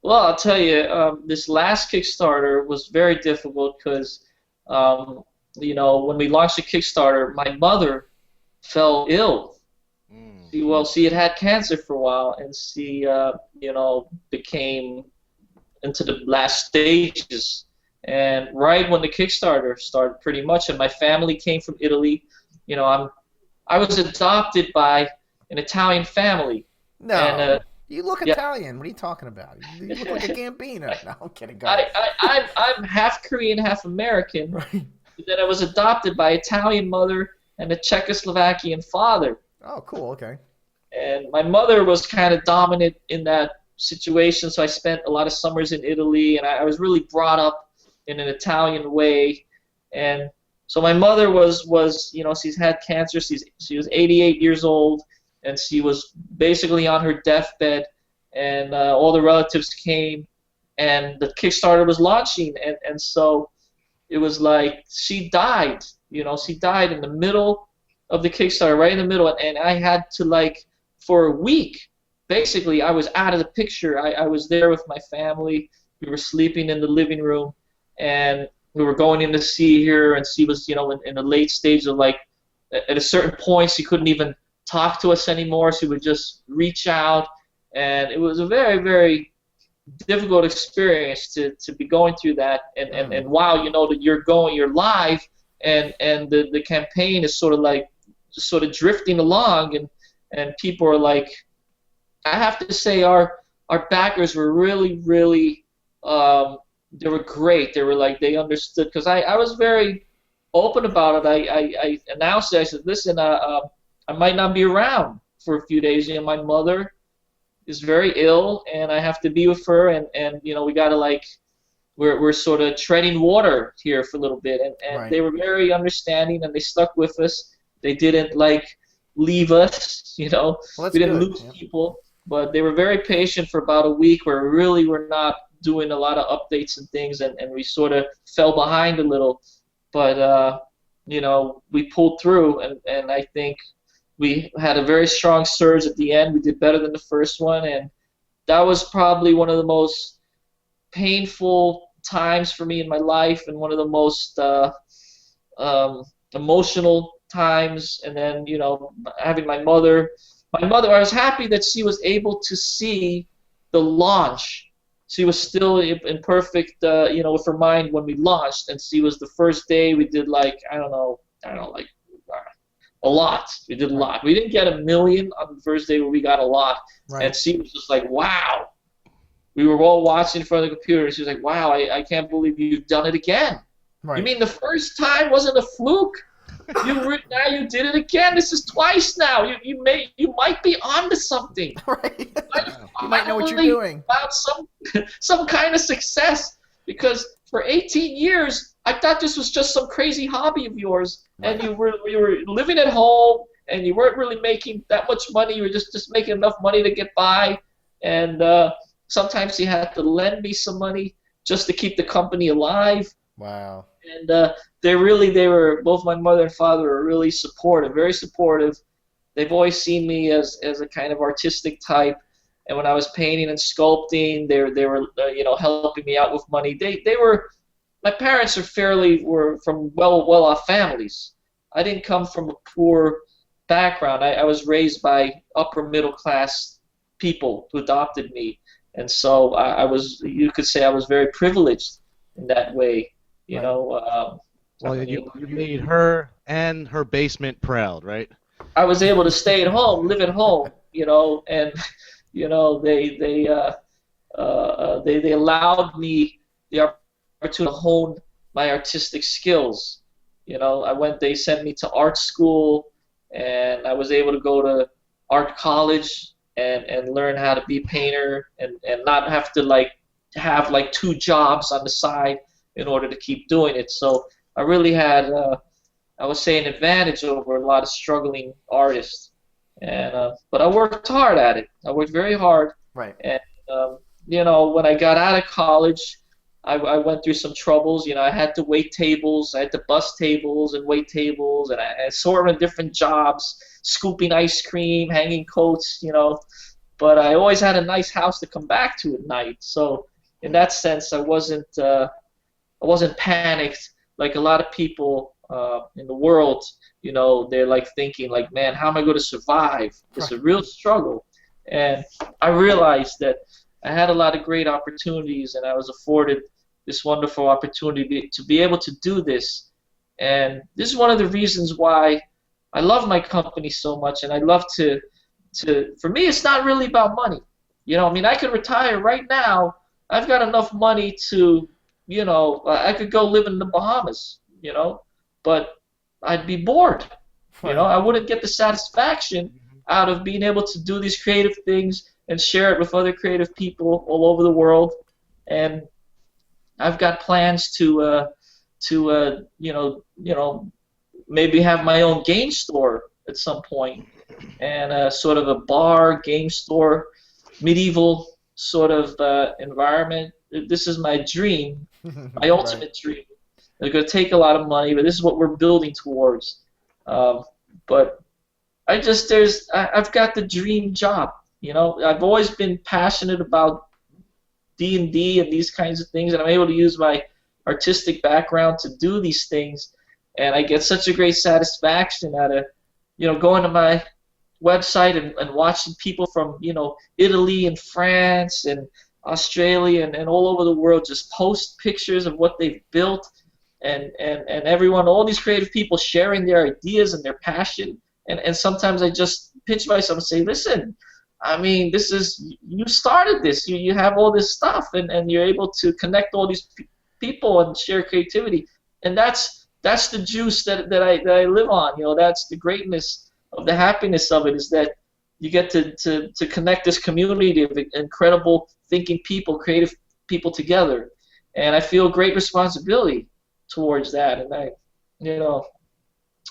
I'll tell you, this last Kickstarter was very difficult because, when we launched the Kickstarter, my mother fell ill. She had had cancer for a while, and she, became into the last stages. And right when the Kickstarter started, pretty much, and my family came from Italy. I was adopted by an Italian family. No. And, you look yeah. Italian. What are you talking about? You look like a Gambino. No, I'm kidding. Go I'm half Korean, half American. Right. Then I was adopted by Italian mother and a Czechoslovakian father. Oh, cool. Okay. And my mother was kind of dominant in that situation, so I spent a lot of summers in Italy, and I was really brought up in an Italian way. And so my mother was she's had cancer. She was 88 years old, and she was basically on her deathbed. And all the relatives came, and the Kickstarter was launching, and so it was like she died. She died in the middle of the Kickstarter, right in the middle, and I had to, like, for a week, basically, I was out of the picture. I was there with my family. We were sleeping in the living room, and we were going in to see her, and she was, in the late stage of, like, at a certain point, she couldn't even talk to us anymore. She would just reach out, and it was a very, very difficult experience to be going through that. And wow, that you're live, and the campaign is sort of drifting along, and people are like, I have to say our backers were really, really, they were great. They were like, they understood, because I was very open about it. I announced it. I said, listen, I might not be around for a few days. My mother is very ill, and I have to be with her, and we got to, like, we're sort of treading water here for a little bit, and Right. They were very understanding, and they stuck with us. They didn't, like, leave us, Well, that's we didn't good. lose Yeah. people, but they were very patient for about a week, where really we're not doing a lot of updates and things, and we sort of fell behind a little, but we pulled through, and I think we had a very strong surge at the end. We did better than the first one, and that was probably one of the most painful times for me in my life, and one of the most emotional times. And then, having my mother, I was happy that she was able to see the launch. She was still in perfect, with her mind when we launched, and she was the first day we did, like, I don't know, like, a lot. We did a lot. We didn't get 1 million on the first day, but we got a lot. Right. And she was just like, wow. We were all watching in front of the computer, and she was like, wow, I can't believe you've done it again. Right. You mean the first time wasn't a fluke? Now you did it again. This is twice now. You might be onto something. Right. You might know what you're doing. About some kind of success, because for 18 years I thought this was just some crazy hobby of yours, and you were living at home, and you weren't really making that much money. You were just making enough money to get by, and sometimes you had to lend me some money just to keep the company alive. Wow. And they were, both my mother and father were really supportive, very supportive. They've always seen me as a kind of artistic type, and when I was painting and sculpting, they were helping me out with money. They were, my parents were from well-off families. I didn't come from a poor background. I was raised by upper middle class people who adopted me, and so you could say I was very privileged in that way. Well, you made her and her basement proud, right? I was able to stay at home, live at home, and they allowed me the opportunity to hone my artistic skills. They sent me to art school, and I was able to go to art college and learn how to be a painter, and not have to have 2 jobs on the side in order to keep doing it. So I really had, I would say, an advantage over a lot of struggling artists. But I worked hard at it. I worked very hard. Right. And, when I got out of college, I went through some troubles. I had to wait tables. I had to bus tables and wait tables, and I sort of different jobs, scooping ice cream, hanging coats, But I always had a nice house to come back to at night. So in that sense, I wasn't panicked like a lot of people in the world. They're thinking man, how am I going to survive? It's a real struggle. And I realized that I had a lot of great opportunities, and I was afforded this wonderful opportunity to be able to do this. And this is one of the reasons why I love my company so much, and I love to for me, it's not really about money. I could retire right now. I've got enough money to, I could go live in the Bahamas. you know, but I'd be bored. You know, I wouldn't get the satisfaction out of being able to do these creative things and share it with other creative people all over the world. And I've got plans to maybe have my own game store at some point, and sort of a bar, game store, medieval sort of environment. This is my dream, my ultimate dream. It's going to take a lot of money, but this is what we're building towards. But I've got the dream job. You know, I've always been passionate about D&D and these kinds of things, and I'm able to use my artistic background to do these things, and I get such a great satisfaction out of, going to my website and watching people from, Italy and France and Australia and all over the world just post pictures of what they've built, and everyone, all these creative people sharing their ideas and their passion, and sometimes I just pinch myself and say, listen, I mean, you started this, you have all this stuff, and you're able to connect all these people and share creativity, and that's the juice that I live on. That's the greatness of the happiness of it, is that you get to connect this community of incredible thinking people, creative people together, and I feel great responsibility towards that, and I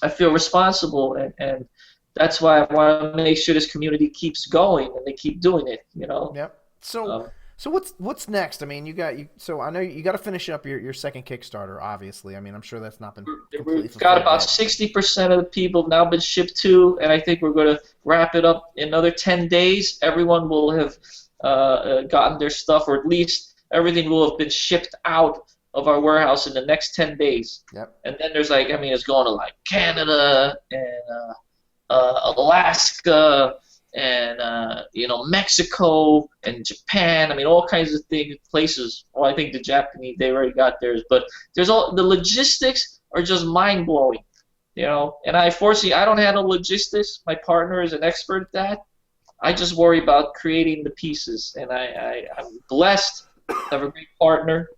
feel responsible, and that's why I want to make sure this community keeps going and they keep doing it. Yep. So what's next? I mean, so I know you got to finish up your second Kickstarter, obviously. I mean, I'm sure that's not been completely We've got about 60% of the people have now been shipped to, and I think we're going to wrap it up in another 10 days. Everyone will have gotten their stuff, or at least everything will have been shipped out of our warehouse in the next 10 days. Yep. And then there's it's going to Canada and Alaska and Mexico and Japan. I mean, all kinds of places. Well, I think the Japanese, they already got theirs, but there's the logistics are just mind blowing, And unfortunately, I don't handle logistics. My partner is an expert at that. I just worry about creating the pieces, and I'm blessed to have a great partner.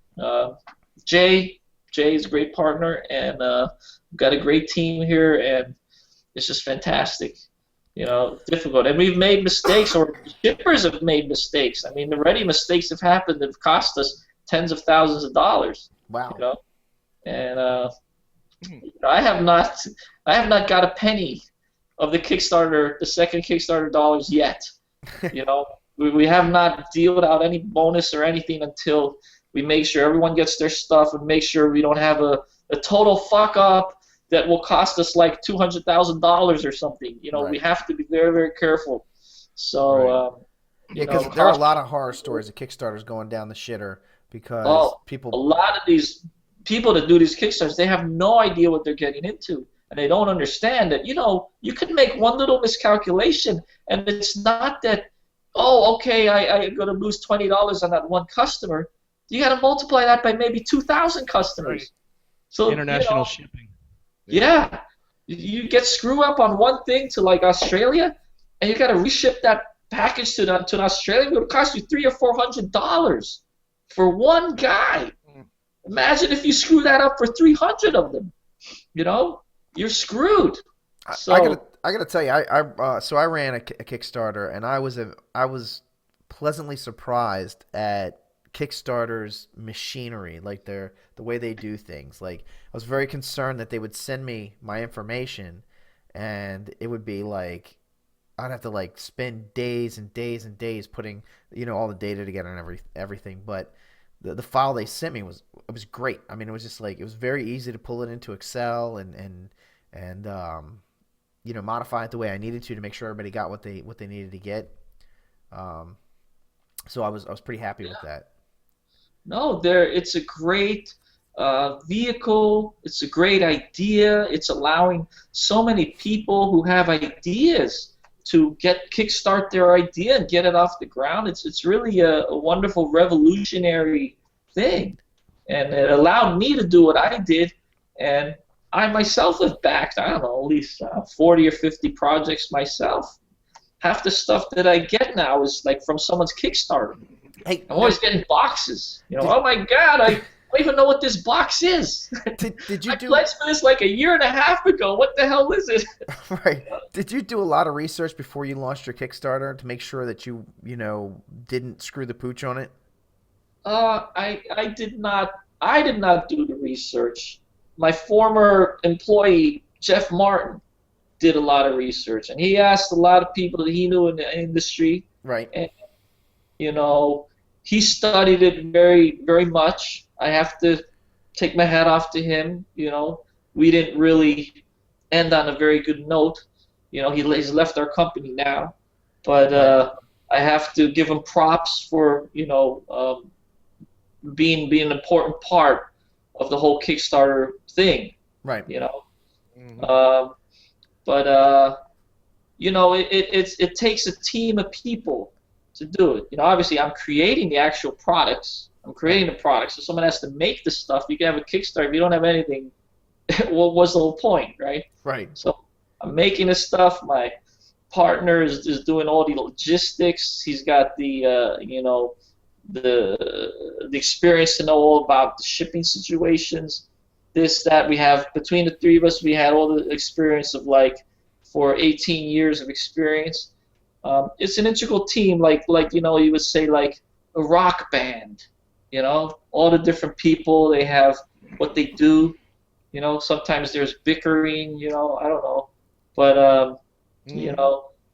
Jay is a great partner, and we've got a great team here, and it's just fantastic. Difficult. And we've made mistakes, or shippers have made mistakes. I mean, already mistakes have happened that have cost us tens of thousands of dollars. Wow. And I have not got a penny of the second Kickstarter dollars yet. We have not dealt out any bonus or anything until we make sure everyone gets their stuff, and make sure we don't have a total fuck up that will cost us like $200,000 or something. Right. We have to be very, very careful. So, because there are a lot of horror stories of Kickstarters going down the shitter because a lot of these people that do these Kickstarters, they have no idea what they're getting into, and they don't understand that, you can make one little miscalculation, and it's not that, okay, I'm going to lose $20 on that one customer. You got to multiply that by maybe 2,000 customers. Right. So international shipping. Yeah, you get screwed up on one thing to Australia, and you got to reship that package to Australia. It would cost you $300 or $400 for one guy. Imagine if you screw that up for 300 of them. You're screwed. So I gotta tell you, I ran a Kickstarter, and I was pleasantly surprised at Kickstarter's machinery, like the way they do things. Like, I was very concerned that they would send me my information, and it would be like I'd have to spend days and days and days putting all the data together and everything. But the file they sent me was great. I mean, it was just it was very easy to pull it into Excel and modify it the way I needed to make sure everybody got what they needed to get. So I was pretty happy with that. No, it's a great vehicle. It's a great idea. It's allowing so many people who have ideas to kickstart their idea and get it off the ground. It's really a wonderful revolutionary thing, and it allowed me to do what I did. And I myself have backed, I don't know, at least 40 or 50 projects myself. Half the stuff that I get now is from someone's Kickstarter. Hey, I'm always getting boxes. Oh my God, don't even know what this box is. Did you I do pledged for this like a year and a half ago. What the hell is it? right? Did you do a lot of research before you launched your Kickstarter to make sure that you didn't screw the pooch on it? I did not. I did not do the research. My former employee, Jeff Martin, did a lot of research, and he asked a lot of people that he knew in the industry. Right. And, he studied it very, very much. I have to take my hat off to him. We didn't really end on a very good note. He's left our company now, but I have to give him props for being an important part of the whole Kickstarter thing. Right. Mm-hmm. It takes a team of people to do it. Obviously I'm creating the actual products. I'm creating the products, so someone has to make the stuff. You can have a Kickstarter if you don't have anything. What was the whole point, right? Right. So I'm making the stuff. My partner is doing all the logistics. He's got the experience to know all about the shipping situations. This, that. We have, between the three of us, we had all the experience of for 18 years of experience. It's an integral team, like you would say, like a rock band. All the different people, they have what they do. Sometimes there's bickering. I don't know, but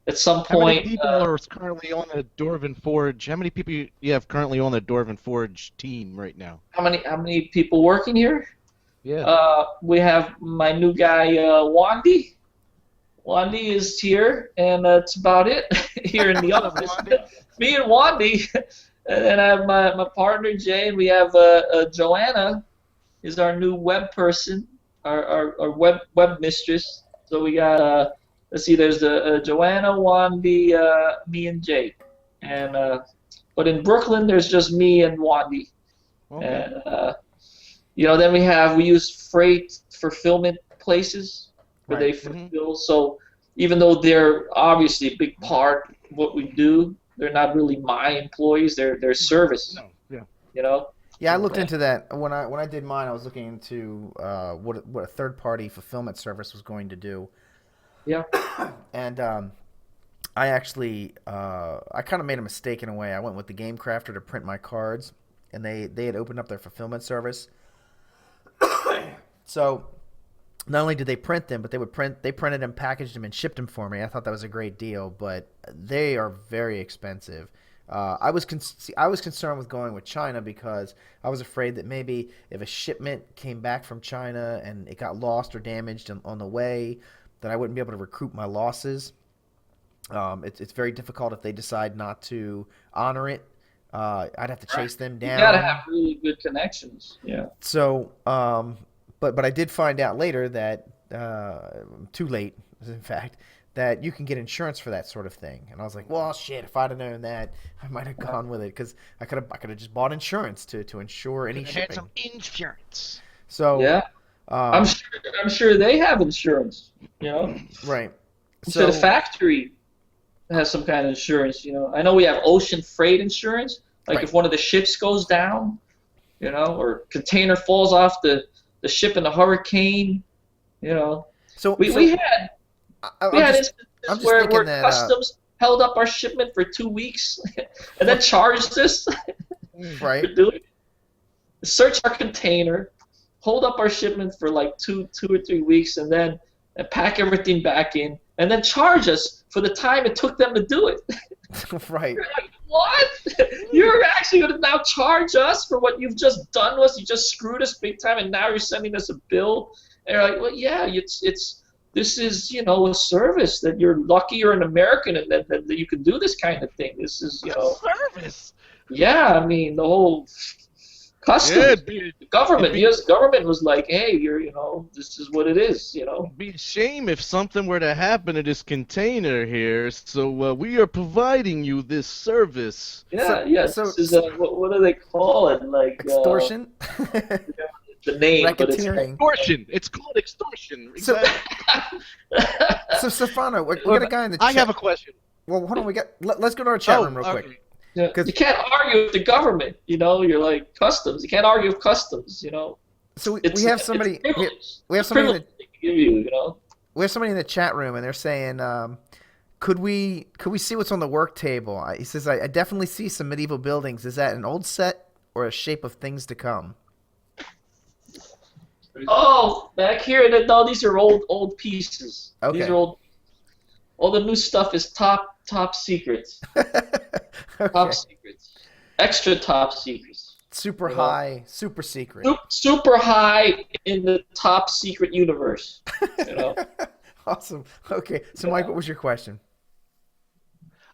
at some point. How many people are currently on the Dwarven Forge? How many people you have currently on the Dwarven Forge team right now? How many people working here? Yeah. We have my new guy, Wandy. Wandy is here, and that's about it here in the office. Me and Wandy, and then I have my partner Jay, and we have Joanna, is our new web person, our web mistress. So we got let's see, there's Joanna, Wandy, me, and Jay, and but in Brooklyn there's just me and Wandy. Okay. And then we use freight fulfillment places where they fulfill. So even though they're obviously a big part of what we do, they're not really my employees. They're service. No. Yeah. Yeah, I looked into that when I did mine. I was looking into what a third-party fulfillment service was going to do. Yeah. And I actually I kind of made a mistake in a way. I went with the Game Crafter to print my cards, and they had opened up their fulfillment service. So not only did they print them, but they printed them, packaged them, and shipped them for me. I thought that was a great deal, but they are very expensive. I was concerned with going with China because I was afraid that maybe if a shipment came back from China and it got lost or damaged on the way, that I wouldn't be able to recoup my losses. It's very difficult if they decide not to honor it. I'd have to chase them down. You gotta have really good connections. Yeah. So, but I did find out later that too late, in fact, that you can get insurance for that sort of thing. And I was like, well, shit, if I'd have known that, I might have gone with it because I could have just bought insurance to insure any shipping. Had some insurance. So yeah, I'm sure they have insurance. Right. So the factory has some kind of insurance. I know we have ocean freight insurance. Like if one of the ships goes down, or container falls off the ship in a hurricane, So we had instances where customs held up our shipment for 2 weeks and then charged us right. for doing it. Search our container, hold up our shipment for like two or 3 weeks, and then pack everything back in, and then charge us for the time it took them to do it. Right. You're like, what? You're actually going to now charge us for what you've just done to us? You just screwed us big time, and now you're sending us a bill? And you're like, well, yeah, this is, a service that you're lucky you're an American and that you can do this kind of thing. This is, service. Yeah, I mean, the whole customs, the government, U.S. government was like, hey, this is what it is, It'd be a shame if something were to happen to this container here, so we are providing you this service. Yeah, this is, what do they call it? Like extortion? The name, but it's extortion. It's called extortion. Exactly. So Stefano, we got a guy in the chat. I have a question. Well, hold on. Let's go to our chat room real quick. Yeah. You can't argue with the government, you're like customs. You can't argue with customs, So we It's have somebody. it's a privilege. We have It's a somebody. privilege they give you. We have somebody in the chat room, and they're saying, "Could we see what's on the work table?" He says, "I definitely see some medieval buildings. Is that an old set or a shape of things to come?" Oh, back here, no, these are old pieces. Okay. These are old. All the new stuff is top secrets. Okay. Top secrets. Extra top secrets. Super high, super secret. Super high in the top secret universe. Awesome. Okay, so Mike, what was your question?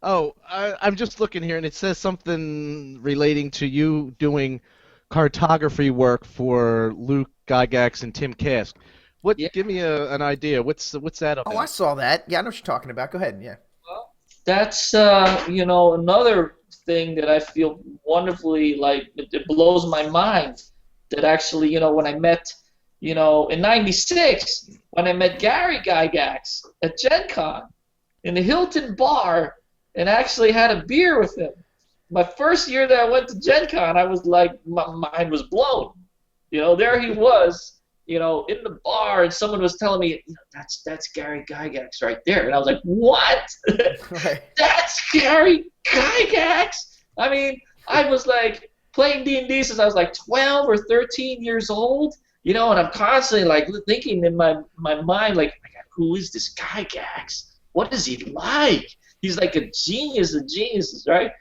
Oh, I'm just looking here, and it says something relating to you doing cartography work for Luke Gygax and Tim Kask. Give me an idea. What's that about? Oh, I saw that. Yeah, I know what you're talking about. Go ahead. Yeah. Well, that's another thing that I feel wonderfully like it blows my mind. That actually, when I met, in '96, when I met Gary Gygax at Gen Con in the Hilton Bar, and actually had a beer with him. My first year that I went to Gen Con, I was like, my mind was blown. There he was, in the bar, and someone was telling me, that's Gary Gygax right there. And I was like, what? Right. That's Gary Gygax? I mean, I was like playing D&D since I was like 12 or 13 years old, and I'm constantly like thinking in my mind, like, who is this Gygax? What is he like? He's like a genius of geniuses, right?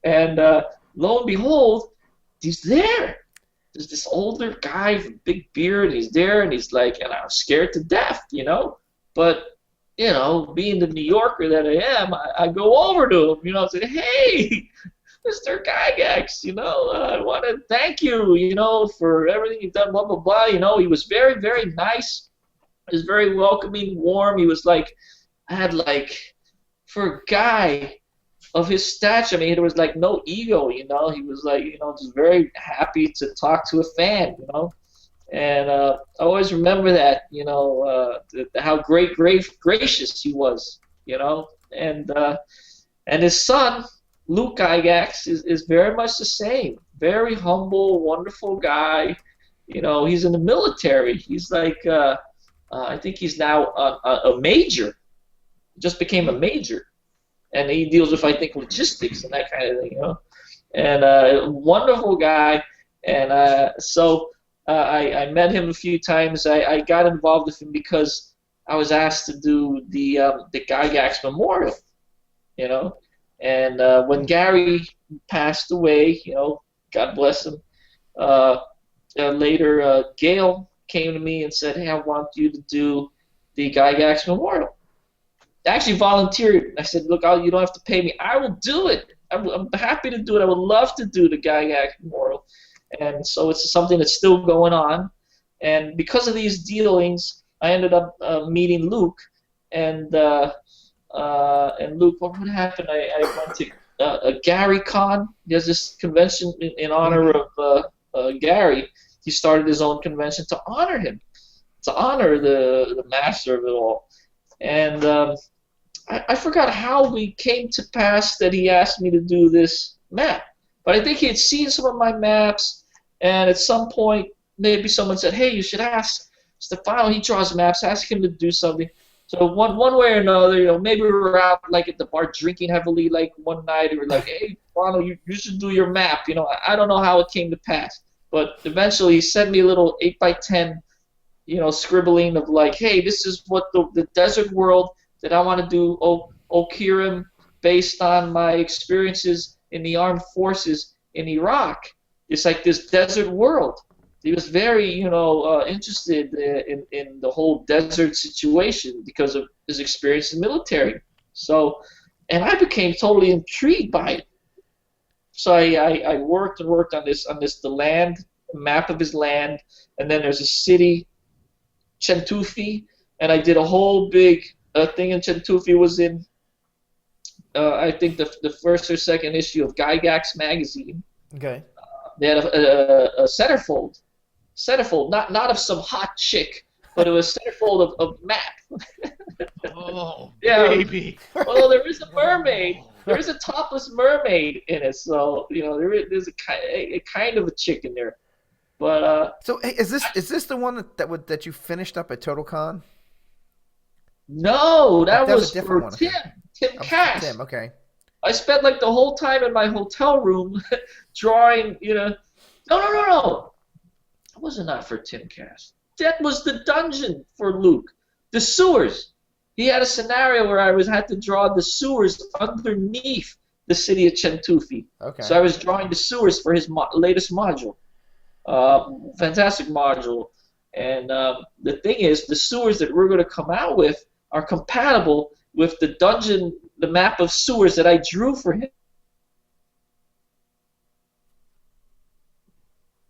And lo and behold, he's there. There's this older guy with a big beard, and he's there, and he's like, and I was scared to death, But, being the New Yorker that I am, I go over to him, and say, hey, Mr. Gygax, I want to thank you, for everything you've done, blah, blah, blah. He was very, very nice. He was very welcoming, warm. He was like, I had like, for a guy of his stature, I mean, there was like no ego, he was like, just very happy to talk to a fan, and I always remember that, how gracious he was, and his son, Luke Gygax, is very much the same, very humble, wonderful guy, he's in the military, he's like, I think he's now a major, just became a major. And he deals with, I think, logistics and that kind of thing, And a wonderful guy. And so I met him a few times. I got involved with him because I was asked to do the Gygax Memorial, And when Gary passed away, God bless him, later Gail came to me and said, hey, I want you to do the Gygax Memorial. I actually volunteered. I said, look, you don't have to pay me. I will do it. I'm happy to do it. I would love to do the Gygax Memorial. And so it's something that's still going on. And because of these dealings, I ended up meeting Luke. And Luke, what happened? I went to a Gary Con. There's this convention in honor of Gary. He started his own convention to honor him, to honor the master of it all. And I forgot how we came to pass that he asked me to do this map. But I think he had seen some of my maps, and at some point, maybe someone said, hey, you should ask Stefano, he draws maps, ask him to do something. So one way or another, maybe we were out like at the bar drinking heavily like one night, and we're like, hey, Stefano, you should do your map. I don't know how it came to pass. But eventually he sent me a little 8x10, scribbling of like, hey, this is what the desert world that I want to do Okirim based on my experiences in the armed forces in Iraq. It's like this desert world. He was very, interested in the whole desert situation because of his experience in the military. So, and I became totally intrigued by it. So I worked on the land, map of his land, and then there's a city, Chentufi, and I did a whole big thing in Chentufi was in, I think, the first or second issue of Gygax magazine. Okay. They had a centerfold, not of some hot chick, but it was a centerfold of map. Oh, yeah. baby. Well, there is a mermaid. there's a topless mermaid in it, so there's a kind of a chick in there. But So hey, is this the one that you finished up at TotalCon? no, that was was a different for one, Tim. okay. Tim Oh, Kask. Tim, okay. I spent like the whole time in my hotel room drawing. No. That was not for Tim Kask. That was the dungeon for Luke. The sewers. He had a scenario where I had to draw the sewers underneath the city of Chentufi. Okay. So I was drawing the sewers for his latest module. Fantastic module. And the thing is, the sewers that we're going to come out with are compatible with the dungeon, the map of sewers that I drew for him.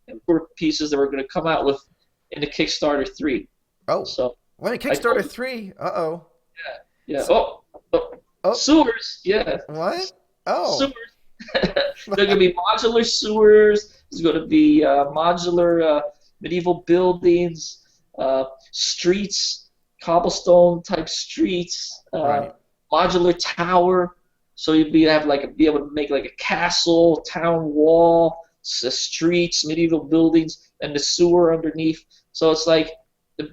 And for pieces that we're going to come out with in the Kickstarter 3. Oh. So Wait, Kickstarter 3. Uh-oh. yeah. Oh. Sewers. Yeah. What? Oh. Sewers. They're going to be modular sewers. There's going to be modular medieval buildings, streets, cobblestone type streets, Right. modular tower. So you'd be able to make like a castle, town wall, streets, medieval buildings, and the sewer underneath. So it's like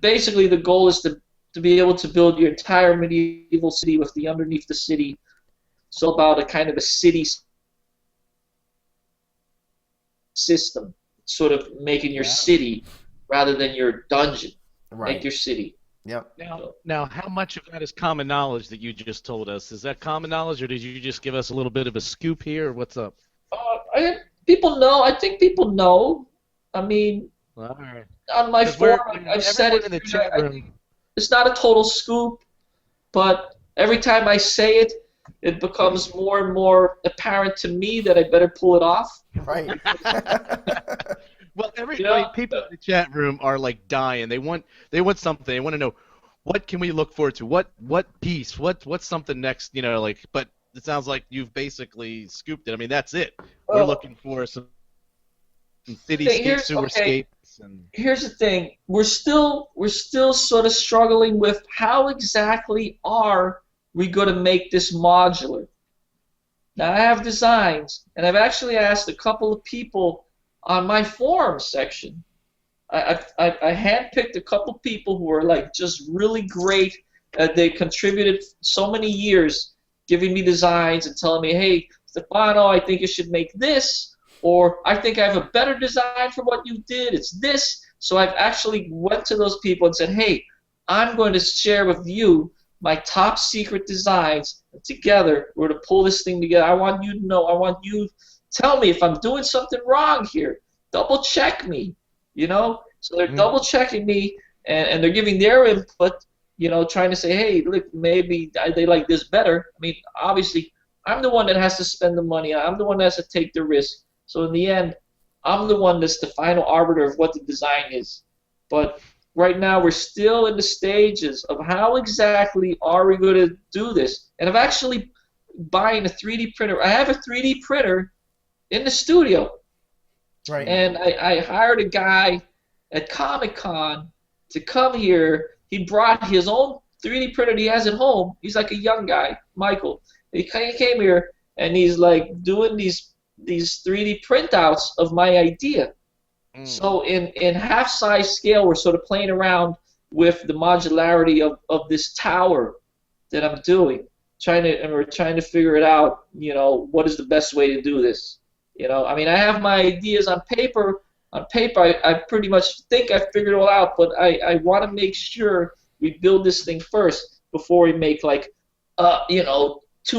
basically the goal is to be able to build your entire medieval city with the underneath the city. So about a kind of a city system, sort of making your city rather than your dungeon. Right. Make your city. Yep. Now, how much of that is common knowledge that you just told us? Is that common knowledge, or did you just give us a little bit of a scoop here? Or what's up? People know. I think people know. I mean, All right. on my forum, I've said it. In the chat room. It's not a total scoop, but every time I say it, it becomes more and more apparent to me that I better pull it off. Right. Well, people in the chat room are like dying. They want something. They want to know what can we look forward to. What piece? What's something next? But it sounds like you've basically scooped it. I mean, that's it. We're looking for some cityscapes, sewerscapes, and here's the thing. We're still sort of struggling with how exactly are we going to make this modular. Now I have designs, and I've actually asked a couple of people on my forum section. I handpicked a couple people who are like just really great. They contributed so many years, giving me designs and telling me, "Hey, Stefano, I think you should make this," or "I think I have a better design for what you did. It's this." So I've actually went to those people and said, "Hey, I'm going to share with you my top secret designs. Together, we're going to pull this thing together. I want you to know. I want you to tell me if I'm doing something wrong here. Double check me, So they're double checking me, and they're giving their input, trying to say, hey, look, maybe they like this better. I mean, obviously, I'm the one that has to spend the money. I'm the one that has to take the risk. So in the end, I'm the one that's the final arbiter of what the design is. But right now, we're still in the stages of how exactly are we going to do this. And I'm actually buying a 3D printer. I have a 3D printer in the studio. Right. And I hired a guy at Comic-Con to come here. He brought his own 3D printer that he has at home. He's like a young guy, Michael. He came here, and he's like doing these 3D printouts of my idea. So in half-size scale, we're sort of playing around with the modularity of this tower that I'm doing. We're trying to figure it out, what is the best way to do this. I mean, I have my ideas on paper. On paper, I pretty much think I figured it all out, but I want to make sure we build this thing first before we make $2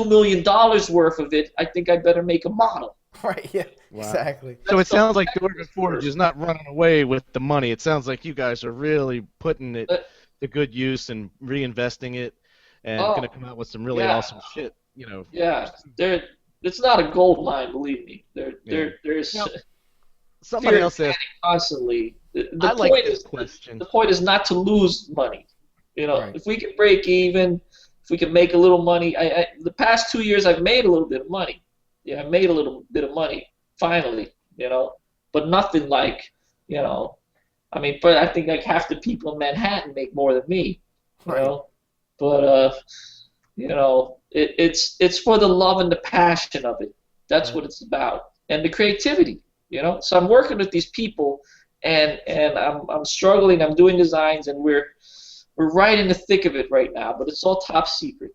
million worth of it. I think I better make a model. Right, yeah, wow. Exactly. So it sounds like Dwarven Forge is not running away with the money. It sounds like you guys are really putting it to good use and reinvesting it, and going to come out with some really awesome shit. Yeah, it's not a gold mine, believe me. There's somebody else asked constantly. The point is not to lose money. Right. If we can break even, if we can make a little money. The past 2 years, I've made a little bit of money. Yeah, I made a little bit of money finally. But nothing like, I mean, but I think like half the people in Manhattan make more than me. Right. But You know, it's for the love and the passion of it. That's what it's about, and the creativity. You know, so I'm working with these people, and I'm struggling. I'm doing designs, and we're right in the thick of it right now, but it's all top secret.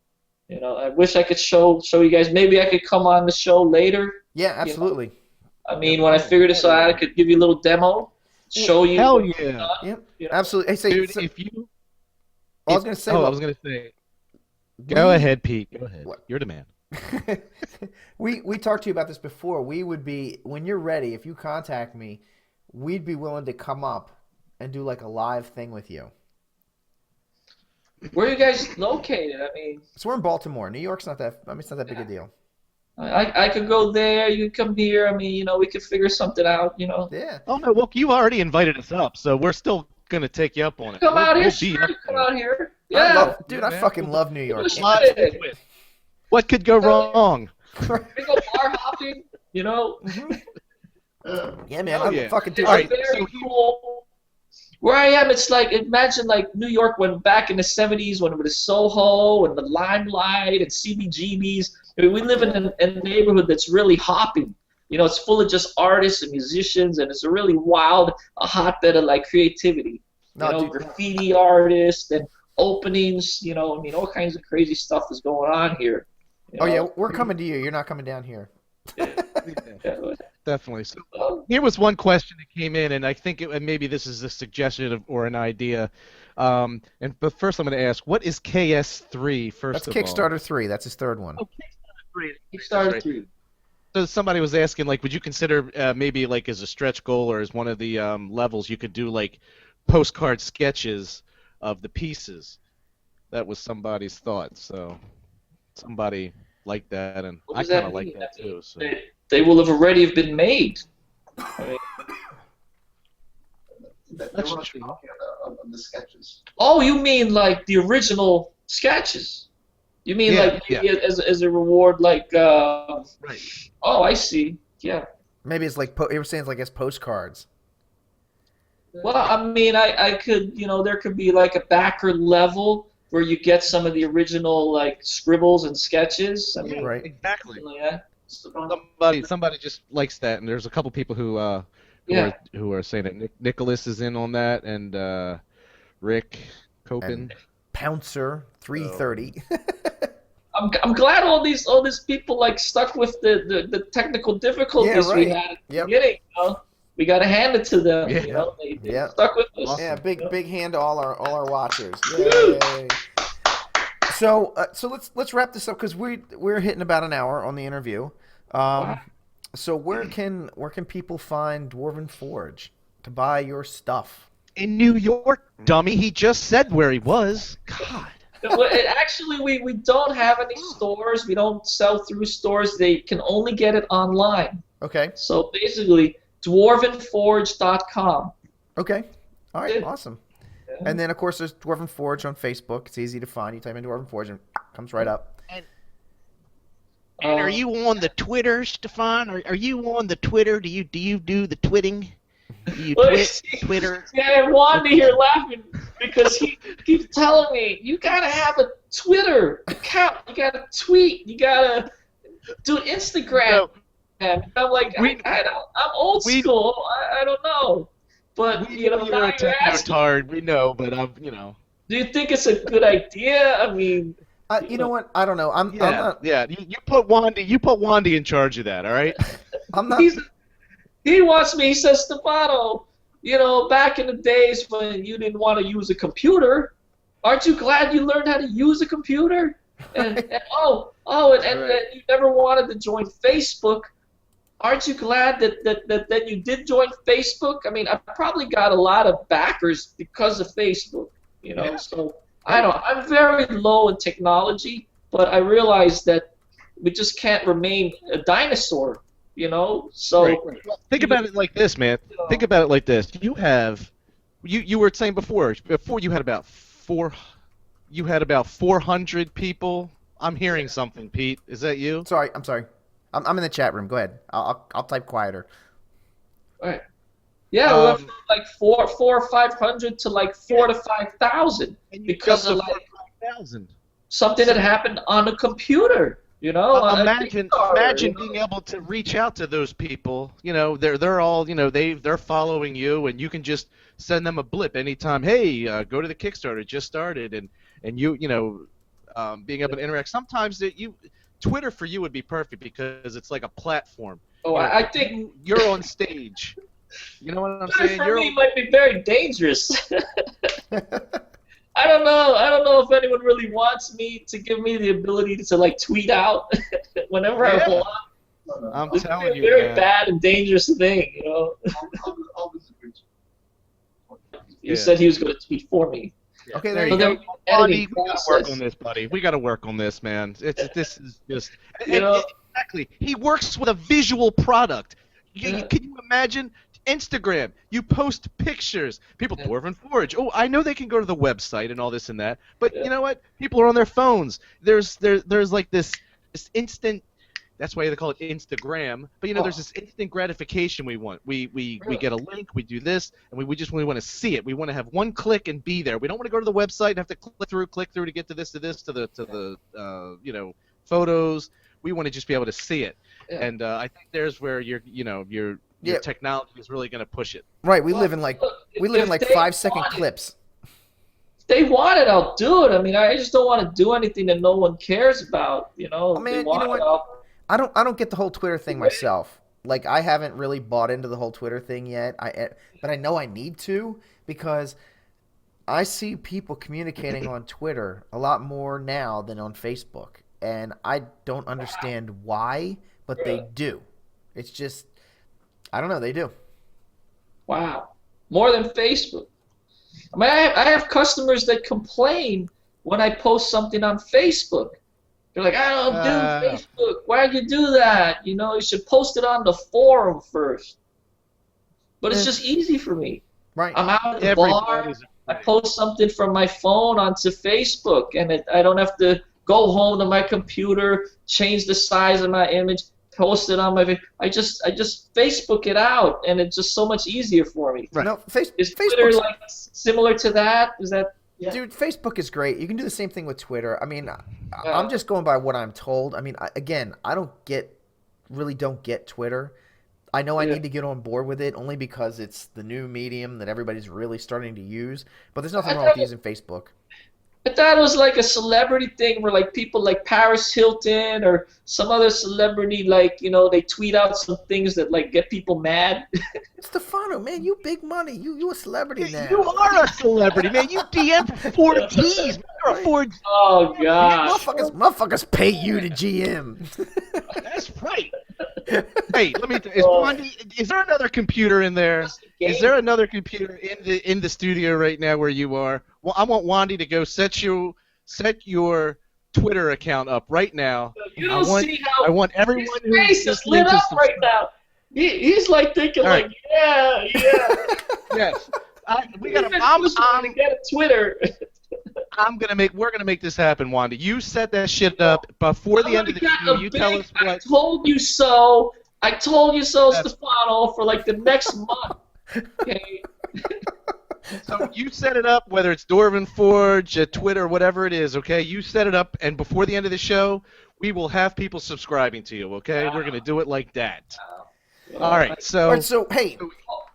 You know, I wish I could show you guys. Maybe I could come on the show later. Yeah, absolutely. You know? I mean, when I figure this out, I could give you a little demo, show you. Hell yeah. Yep, You know? absolutely. Hey, say, Dude, so, if you... I was going to say. I was going to say... Go ahead, Pete. Go ahead. What? You're the man. we talked to you about this before. We would be, when you're ready, if you contact me, we'd be willing to come up and do like a live thing with you. Where are you guys located? I mean, So we're in Baltimore. New York's not that. I mean, it's not that big a deal. I could go there. You could come here. I mean, you know, we could figure something out. You know, Yeah. Oh, no, well, you already invited us up, so we're still going to take you up on it. come out here. We'll Sure, be up come there. out here. I Yeah. love, dude, I man. fucking love New York. Shit. What could go wrong? We go bar hopping. You know. Yeah, man. Oh, I'm yeah. fucking dude. All right, Very so cool. Where I am, it's like, imagine like New York when back in the 70s when it was Soho and the Limelight and CBGBs. I mean, we live in a neighborhood that's really hopping. You know, it's full of just artists and musicians, and it's a really wild, a hotbed of like creativity. No, You know, dude. graffiti artists and openings. You know, I mean, all kinds of crazy stuff is going on here. You Oh yeah, know? we're coming to you. You're not coming down here. Yeah. Definitely. So, here was one question that came in, and I think and maybe this is a suggestion or an idea. But first, I'm going to ask, what is KS3? First That's of all, Kickstarter 3. That's his third one. Oh, Kickstarter 3. Kickstarter 3. So somebody was asking, like, would you consider maybe like as a stretch goal or as one of the levels you could do like postcard sketches of the pieces? That was somebody's thought. So somebody liked that, and What I does that kind of like mean? that too. So. They will have already have been made. I mean, That's true. Of the sketches. oh, you mean like the original sketches? You mean Yeah, like maybe as a reward, like? Right. Oh, I see. Yeah. Maybe it's like you were saying it's like as postcards. Well, I mean, I could, you know, there could be like a backer level where you get some of the original like scribbles and sketches. I mean, Right. Exactly. yeah. Somebody just likes that, and there's a couple people who Yeah. are saying that Nicholas is in on that, and Rick Copin. And Pouncer 330. I'm glad all these people like stuck with the technical difficulties Yeah, we right. had at the Yep. beginning. You know? We got to hand it to them. Yeah. You know, they Yeah. stuck with us. Yeah, big hand to all our watchers. Yay. So let's wrap this up because we're hitting about an hour on the interview. Wow. So where can people find Dwarven Forge to buy your stuff? In New York, dummy. He just said where he was. God. Actually, we don't have any stores. We don't sell through stores. They can only get it online. Okay. So basically, dwarvenforge.com. Okay. All right. Yeah. Awesome. Yeah. And then of course there's Dwarven Forge on Facebook. It's easy to find. You type in Dwarven Forge and it comes right up. And are you on the Twitter, Stefan? Are you on the Twitter? Do you do the twitting? Do you Well, twit Twitter? Yeah, I wanted to hear laughing because he keeps telling me you gotta have a Twitter account, you gotta tweet, you gotta do Instagram. No. And I'm like, I'm old we- school. I don't know, but you know, now you're a you're asking, techno-tard. We know, but do you think it's a good idea? I mean, You know what? I don't know. I'm not. yeah. You put Wandy in charge of that. All right. I'm not. he wants me. He says, Stefano, you know, back in the days when you didn't want to use a computer, aren't you glad you learned how to use a computer? And you never wanted to join Facebook. Aren't you glad that you did join Facebook? I mean, I probably got a lot of backers because of Facebook, you know. Yeah. So I'm very low in technology, but I realize that we just can't remain a dinosaur, you know. So Right. Think about it like this, man. Think about it like this. You were saying before you had about 400 people. I'm hearing something, Pete. Is that you? Sorry. I'm sorry. I'm in the chat room. Go ahead. I'll type quieter. all right. Yeah, we went from like 400 or 500 to like 4,000 to 5,000 And you because jumped of to like 5,000. something that happened on a computer. On a Imagine Kickstarter, being able to reach out to those people. They're all they're following you, and you can just send them a blip anytime. Hey, go to the Kickstarter, it just started, and being able to interact. Sometimes Twitter for you would be perfect because it's like a platform. Oh, I think you're on stage. You know what I'm Twitter saying? for me might be very dangerous. I don't know if anyone really wants me to give me the ability to like tweet out whenever I want. I'm It's telling you, a very man. bad and dangerous thing. I'll disagree. You said he was going to tweet for me. Okay, There there you you go. go. Buddy, Editing we gotta work process. on this, buddy. We gotta work on this, man. This is just know- exactly. He works with a visual product. Yeah. Can you imagine Instagram? You post pictures. People, Dwarven Forge. Oh, I know they can go to the website and all this and that, but you know what? People are on their phones. There's like this instant. That's why they call it Instagram. But there's this instant gratification we want. We get a link, we do this, and we want to see it. We want to have one click and be there. We don't want to go to the website and have to click through to get to this, to the photos. We want to just be able to see it. Yeah. And I think there's where your technology is really going to push it. Right, we live in like If they 5-second want it- clips. If they want it, I'll do it. I mean, I just don't want to do anything that no one cares about. If man, they you want know it, what? I don't get the whole Twitter thing myself. Like, I haven't really bought into the whole Twitter thing yet. But I know I need to, because I see people communicating on Twitter a lot more now than on Facebook, and I don't understand why, but they do. It's just, I don't know, they do. Wow. More than Facebook. I mean, I have customers that complain when I post something on Facebook. They're like, I don't do Facebook. Why'd you do that? You should post it on the forum first. But it's just easy for me. Right. I'm out at the bar. I post something from my phone onto Facebook, and I don't have to go home to my computer, change the size of my image, post it on my. I just Facebook it out, and it's just so much easier for me. Right. No, Is Twitter Facebook's like similar to that? Is that? Yeah. Dude, Facebook is great. You can do the same thing with Twitter. I mean, I'm just going by what I'm told. I mean, I really don't get Twitter. I know I need to get on board with it only because it's the new medium that everybody's really starting to use. But there's nothing wrong with using Facebook. I thought it was like a celebrity thing where like people like Paris Hilton or some other celebrity, like, they tweet out some things that like get people mad. Stefano, man, you big money. You a celebrity now. You are a celebrity, man. You DM for 4 Gs. You're a 4G. Oh gosh. Motherfuckers pay you to GM. That's right. Hey, let me. Is there another computer in there? Is there another computer in the studio right now where you are? Well, I want Wandy to go set your Twitter account up right now. You don't see how I want everyone his face is lit up right now. He's like thinking All right. like, yeah. Yes. We Even gotta. who's trying to get a Twitter. We're gonna make this happen, Wanda. You set that shit up before the end of the show. You tell us what. I told you so. I told you so, Stefano, for like the next month. Okay. So you set it up, whether it's Dwarven Forge, Twitter, whatever it is, okay? You set it up, and before the end of the show, we will have people subscribing to you, okay? We're going to do it like that. All right, so... hey...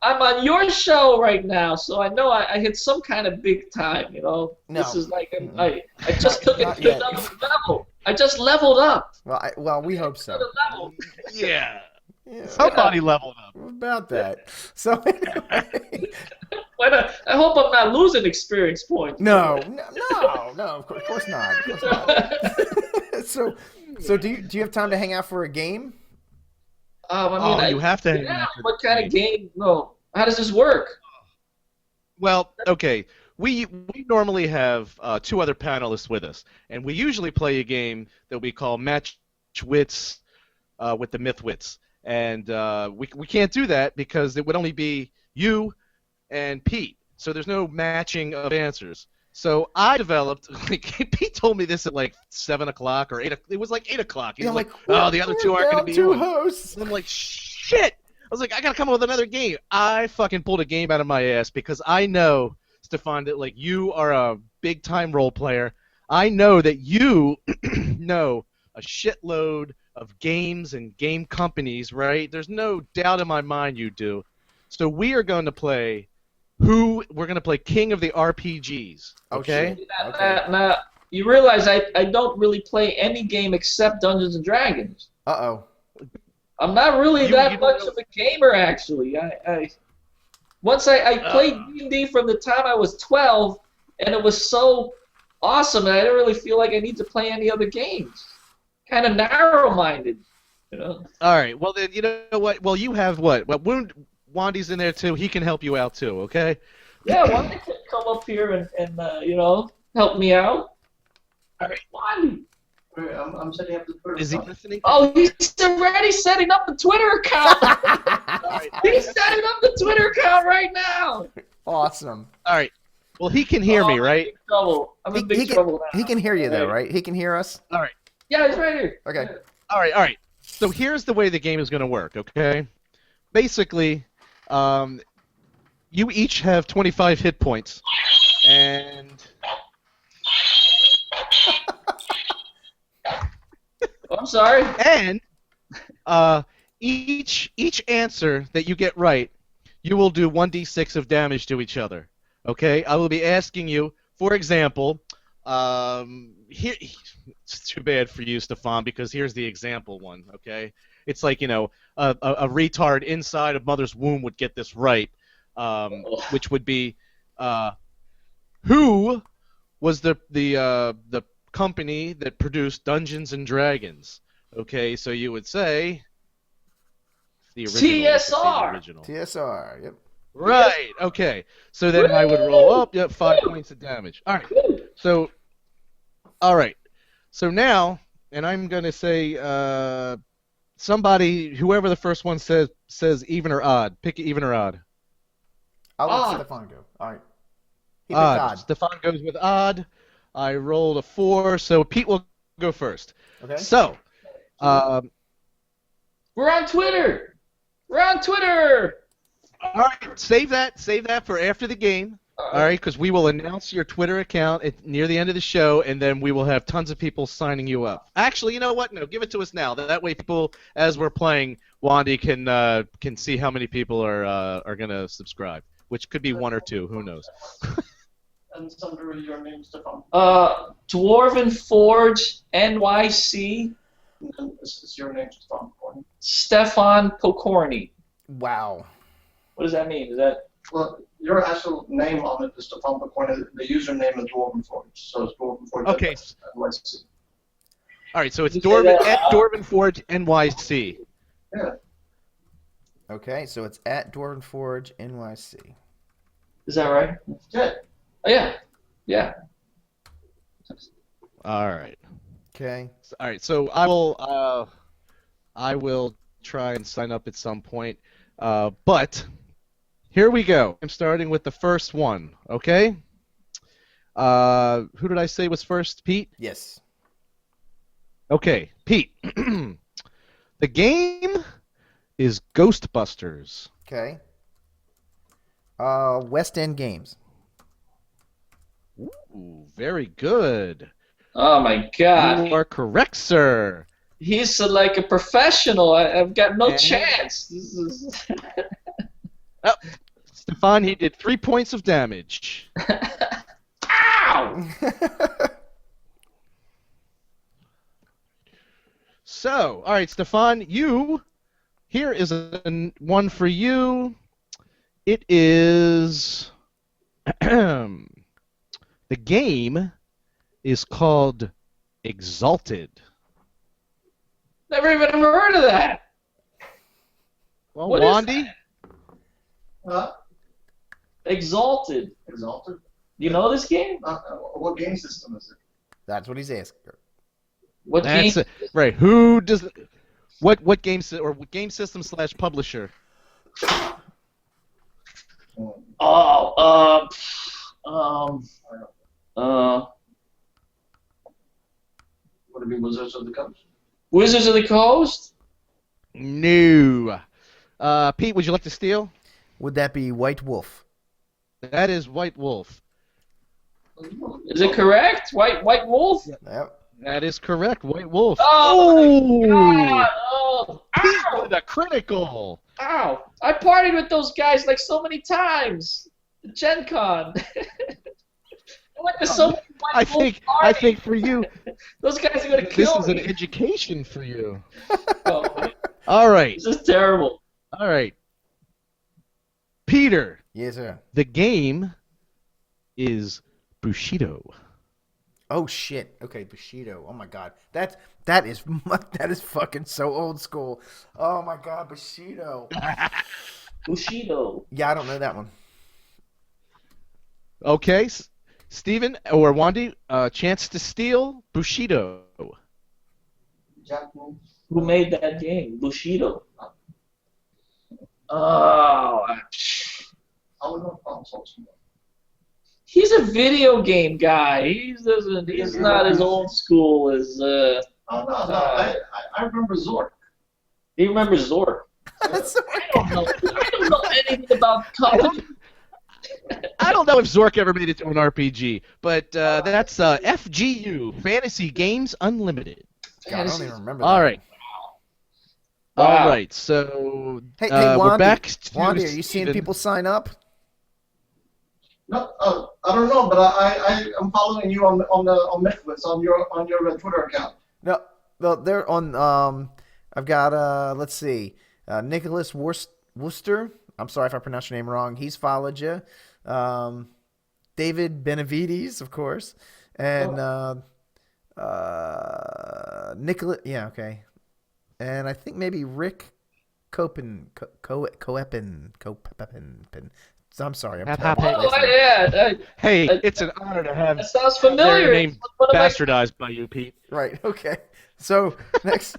I'm on your show right now, so I know I hit some kind of big time, No. This is like, I just took it Not to yet. another level. I just leveled up. Well, we hope so. Another level. Yeah. Yeah, Somebody leveled up. about that. So anyway, I hope I'm not losing experience points. no, of course not. Of course not. So do you have time to hang out for a game? I mean, you have to hang yeah, out for what the kind of game? No. How does this work? Well, okay. We normally have 2 other panelists with us, and we usually play a game that we call MythWits with the MythWits. And we can't do that because it would only be you and Pete. So there's no matching of answers. So I developed, Pete told me this at like 7 o'clock or 8 o'clock. It was like 8 o'clock. He was like, oh, the other 2 aren't going to be two on. hosts. And I'm like, shit. I was like, I got to come up with another game. I fucking pulled a game out of my ass because I know, Stefan, that like you are a big-time role player. I know that you know a shitload of games and game companies, right? There's no doubt in my mind you do. So we are going to play we're going to play King of the RPGs, okay? shit. Okay. Now, you realize I don't really play any game except Dungeons and Dragons. Uh-oh. I'm not really You that don't much know- of a gamer, actually. Once I played D&D from the time I was 12, and it was so awesome, and I didn't really feel like I need to play any other games. Kind of narrow-minded, you know. All right. Well, then, you know what? Well, you have what? Well, Wandy's in there, too. He can help you out, too, okay? Yeah, why don't you come up here and help me out? All right, Wandy. Wait, I'm setting up the Twitter Is he account. listening? Oh, he's already setting up the Twitter account. All right. He's setting up the Twitter account right now. Awesome. All right. Well, he can hear me, right? I'm in big trouble now. He can hear you, though, right? He can hear us? All right. Yeah, he's right here. Okay. All right. So here's the way the game is going to work, okay? Basically, you each have 25 hit points, and Oh, I'm sorry. and each answer that you get right, you will do 1d6 of damage to each other. Okay? I will be asking you, for example, here. It's too bad for you, Stefan, because here's the example one. Okay? It's like, a retard inside of mother's womb would get this right, which would be, who was the company that produced Dungeons and Dragons? Okay, so you would say the original. TSR. The original. TSR, yep. Right. Okay. So then I would roll up. Yep, 5 points of damage. All right. So, all right. So now, and I'm gonna say, somebody, whoever the first one says even or odd. Pick even or odd. I'll let Odd. Stefan go. All right. He picked Odd. odd. Stefan goes with odd. I rolled a 4, so Pete will go first. Okay. So, We're on Twitter. We're on Twitter. all right, save that for after the game. All right, because we will announce your Twitter account near the end of the show, and then we will have tons of people signing you up. Actually, you know what? No, give it to us now. That way, people, as we're playing, Wandy can see how many people are gonna subscribe, which could be 1 or 2. Who knows? And it's under your name, Stefan. Dwarven Forge NYC. And it's your name, Stefan Pokorny. Stefan Pokorny. Wow. What does that mean? Is that Well, your actual name on it is Stefan Pokorny. The username is Dwarven Forge. So it's Dwarven Forge. Okay. NYC. All right, so it's You say Dwarven that- at Dwarven Forge NYC. Yeah. Okay, so it's at Dwarven Forge NYC. is that right? Yeah. Oh, yeah. Yeah. All right. Okay. All right, so I will try and sign up at some point, but here we go. I'm starting with the first one. Okay. Who did I say was first? Pete. Yes. Okay, Pete. The game is Ghostbusters. Okay. West End Games. Ooh, very good. Oh my God. You are correct, sir. He's like a professional. I've got no Yeah. chance. This is... Stefan, he did 3 points of damage. Ow! So, all right, Stefan, here is one for you. It is the game is called Exalted. Never even heard of that. Well, What is Wandy, Exalted. Exalted. You know this game? What game system is it? That's what he's asking. What that's game? it. Right. Who does what game or what game system / publisher? Oh, Would it be Wizards of the Coast? Wizards of the Coast? No. Pete, would you like to steal? Would that be White Wolf? That is White Wolf. Is it correct? White Wolf? Yep. That is correct. White Wolf. Oh, my God. Oh, Pete ow! with a critical. Ow! I partied with those guys like so many times. Gen Con. I went to so many I White Wolf think parties. for you, Those guys are gonna this kill is an me. education for you. Oh, All right. this is terrible. All right. Peter, Yes, sir. the game is Bushido. Oh shit. Okay, Bushido. Oh my god. That is that is fucking so old school. Oh my god, Bushido. Bushido. Yeah, I don't know that one. Okay, Steven or Wandy, chance to steal Bushido. Japanese. Who made that game? Bushido. Oh, I don't know consoles. he's a video game guy. He's not as old school as. Oh, no. I remember Zork. He remembers Zork. I don't know anything about company. I don't know if Zork ever made it to an RPG, but that's FGU, Fantasy Games Unlimited. God, I don't even remember that. All right. Wow. All right, so Hey, we're Wandy. back to Wandy, are you seeing Steven. people sign up? No, I don't know, but I am following you on MythWits on your Twitter account. No, they're on. I've got let's see, Nicholas Worcester. I'm sorry if I pronounced your name wrong. He's followed you. David Benavides, of course, and Nicholas. Yeah, okay. And I think maybe Rick Copen. So I'm sorry. I'm terrible at Oh, this. yeah. Hey, it's an honor to have That sounds their familiar. name One of my- bastardized by you, Pete. Right. Okay. So next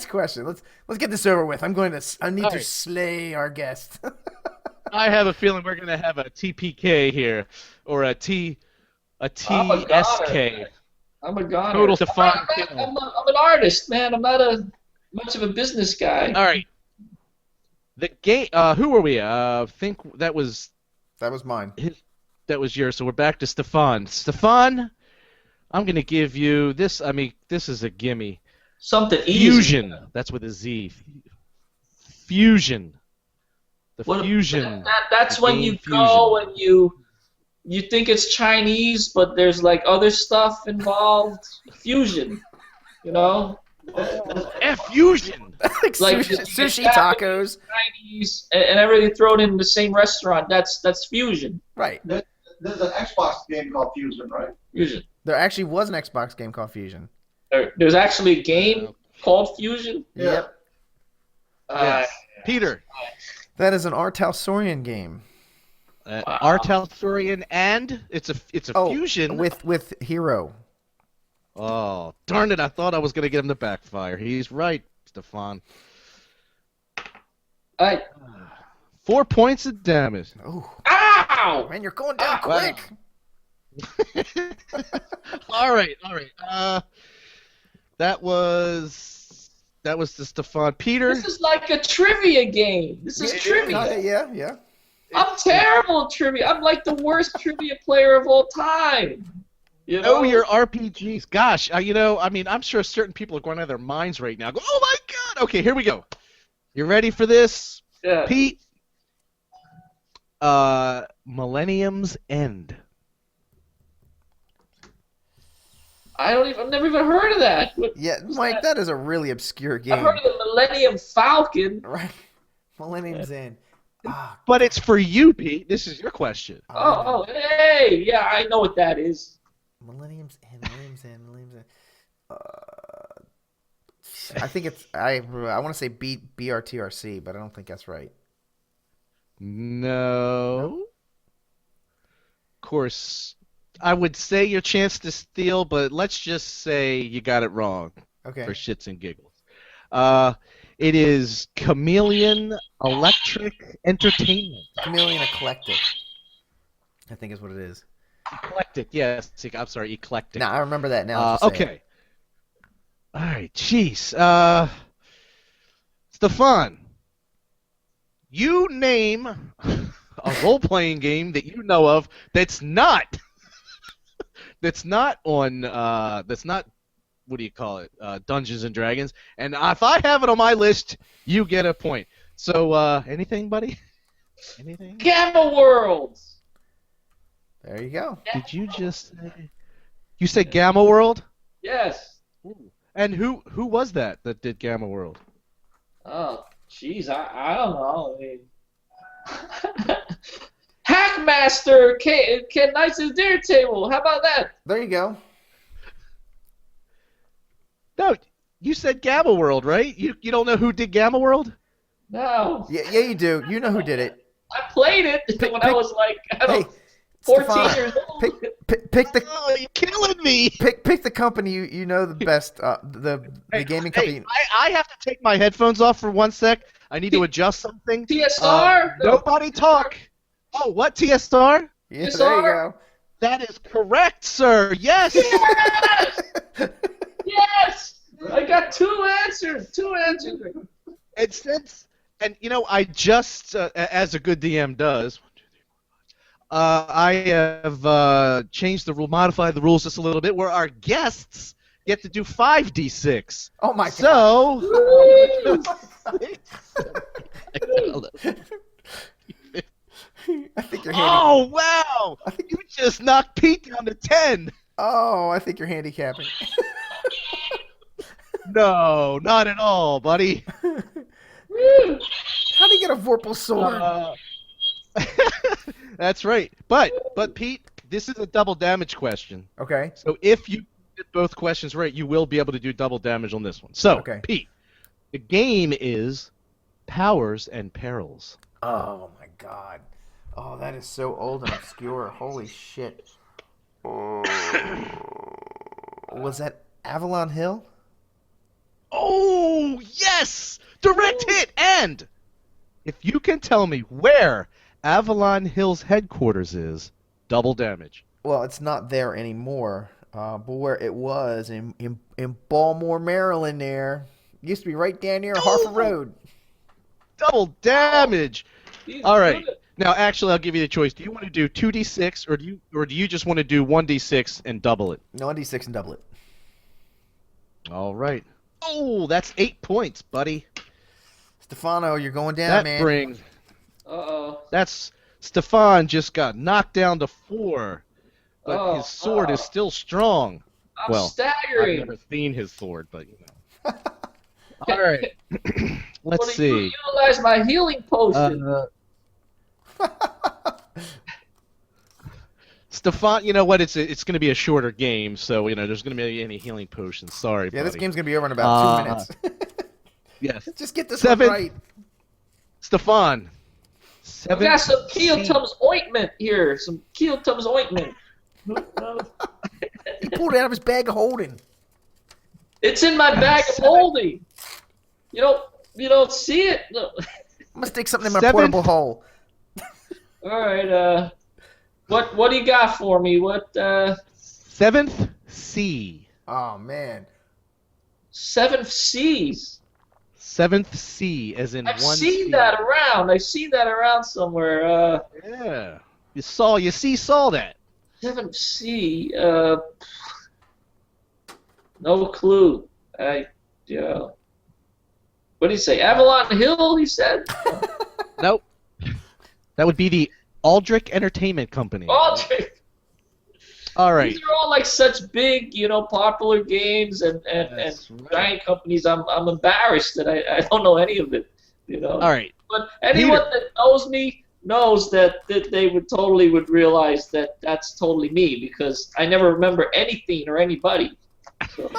question. Let's get this over with. I need to right. slay our guest. I have a feeling we're gonna have a TPK here, or a TSK. I'm a goner. Total Stefan I'm an artist, man. I'm not much of a business guy. All right. The game. Who were we? Think that was mine. that was yours. So we're back to Stefan. Stefan, I'm gonna give you this. I mean, this is a gimme. Something easy. Fusion. That's with a Z. Fusion. The fusion. That's the when game you Fusion. go and you think it's Chinese, but there's like other stuff involved. Fusion. You know? Fusion. like Like sushi Japanese, tacos. Chinese, and everything thrown in the same restaurant. That's fusion. Right. There's an Xbox game called Fusion, right? Fusion. There actually was an Xbox game called Fusion. There's actually a game called Fusion. Yep. Yes. Peter. That is an Artalsorian game. Wow. Artalsorian, and it's a fusion with Hero. Oh, darn it! I thought I was gonna get him to backfire. He's right, Stefan. 4 points of damage. Oh, Ow! man, you're going down quick. All right. That was the Stefan. Peter. This is like a trivia game. This is trivia. Yeah. I'm terrible at trivia. I'm like the worst trivia player of all time. You know? Oh, your RPGs. Gosh, I'm sure certain people are going out of their minds right now. Go, oh my God! Okay, here we go. You ready for this, Yeah. Pete? Millennium's End. I've never even heard of that. Yeah, Mike, that is a really obscure game. I've heard of the Millennium Falcon. Right. Millennium's End. But it's for you, Pete. This is your question. Hey, yeah, I know what that is. Millennium's End. I think it's I want to say BRTRC, but I don't think that's right. No. Of course, I would say your chance to steal, but let's just say you got it wrong. Okay. For shits and giggles. It is Chameleon Electric Entertainment. Chameleon Eclectic, I think is what it is. Eclectic, yes. I'm sorry, eclectic. Nah, I remember that now. that you say Okay. All right, jeez. Stefan, you name a role-playing game that you know of that's not that's not on that's not, what do you call it, Dungeons and Dragons. And if I have it on my list, you get a point. So anything, buddy? Anything? Gamma Worlds. There you go. Did you just say? You said Gamma World? Yes. Ooh. And who was that did Gamma World? Oh, jeez, I don't know. I mean, Hackmaster can Knights of the Dinner Table. How about that? There you go. No, you said Gamma World, right? You don't know who did Gamma World? No. Yeah, you do. You know who did it. I played it when I was like, I don't know, 14 Stefano, years old. pick the Oh, you're killing me. pick the company you know the best. The gaming company. Hey, I have to take my headphones off for 1 sec. I need to adjust something. TSR? Nobody talk. Oh, what, TSR? Yeah, TSR? there you go. That is correct, sir. Yes. Yes! Yes! I got two answers. And you know, I just, as a good DM does, I have changed the rule, modified the rules just a little bit, where our guests get to do 5d6. Oh my god. So, I think you're handy. oh wow! You just knocked Pete down to 10. Oh, I think you're handicapping. No, not at all, buddy. How do you get a Vorpal sword? That's right. But Pete, this is a double damage question. Okay. So if you get both questions right, you will be able to do double damage on this one. So, Okay. Pete, the game is Powers and Perils. Oh my god. Oh, that is so old and obscure. Holy shit. Was that Avalon Hill? Oh, yes! Direct hit! And if you can tell me where Avalon Hill's headquarters is, double damage. Well, it's not there anymore. But where it was in Baltimore, Maryland there. It used to be right down near Harford Road. Double damage! He's All right. good. Now, actually, I'll give you the choice. Do you want to do 2d6, or do you just want to do 1d6 and double it? No, 1d6 and double it. All right. Oh, that's 8 points, buddy. Stefano, you're going down, That man. brings. Uh-oh. That's Stefan just got knocked down to 4, but Oh, his sword is oh. still strong. I'm Well, I've staggering. never seen his sword, but you know. All right. Let's Well, you see. utilize my healing potion. Stefan, you know what? It's going to be a shorter game, so you know there's going to be any healing potions. Sorry, Yeah, this buddy. game's going to be over in about 2 minutes. Yes. Just get this 7. one right. Stefan. I've 7. got some Keeltum's ointment here. Some Keeltum's ointment. He pulled it out of his bag of holding. It's in my bag of holding. You don't see it? No. I'm going to stick something in my 7. portable hole. All right. What do you got for me? What 7th C. Oh, man. 7th C's? 7th C, as in I've 1 seen C. that around. I've seen that around somewhere. Yeah. You saw that. 7th C. No clue. What do you say? Avalon Hill, he said? Nope. That would be the Aldrich Entertainment Company. Aldrich. All right. These are all like such big, popular games and That's right. giant companies. I'm embarrassed that I don't know any of it. All right. But anyone Peter. that knows me knows that they would realize that that's totally me because I never remember anything or anybody. So,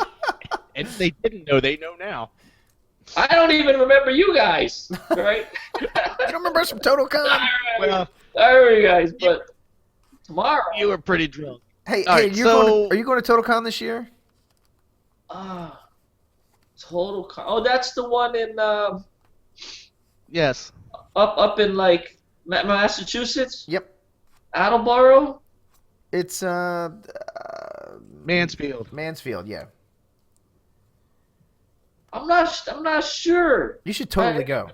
And if they didn't know, they know now. I don't even remember you guys, right? You don't remember us from TotalCon? Well, Sorry, guys, but tomorrow. you were pretty drunk. Hey, All right, are you going to TotalCon this year? Total. Oh, that's the one in Yes. up in like Massachusetts. Yep. Attleboro. It's Mansfield. Mansfield, yeah. I'm not sure. You should totally go.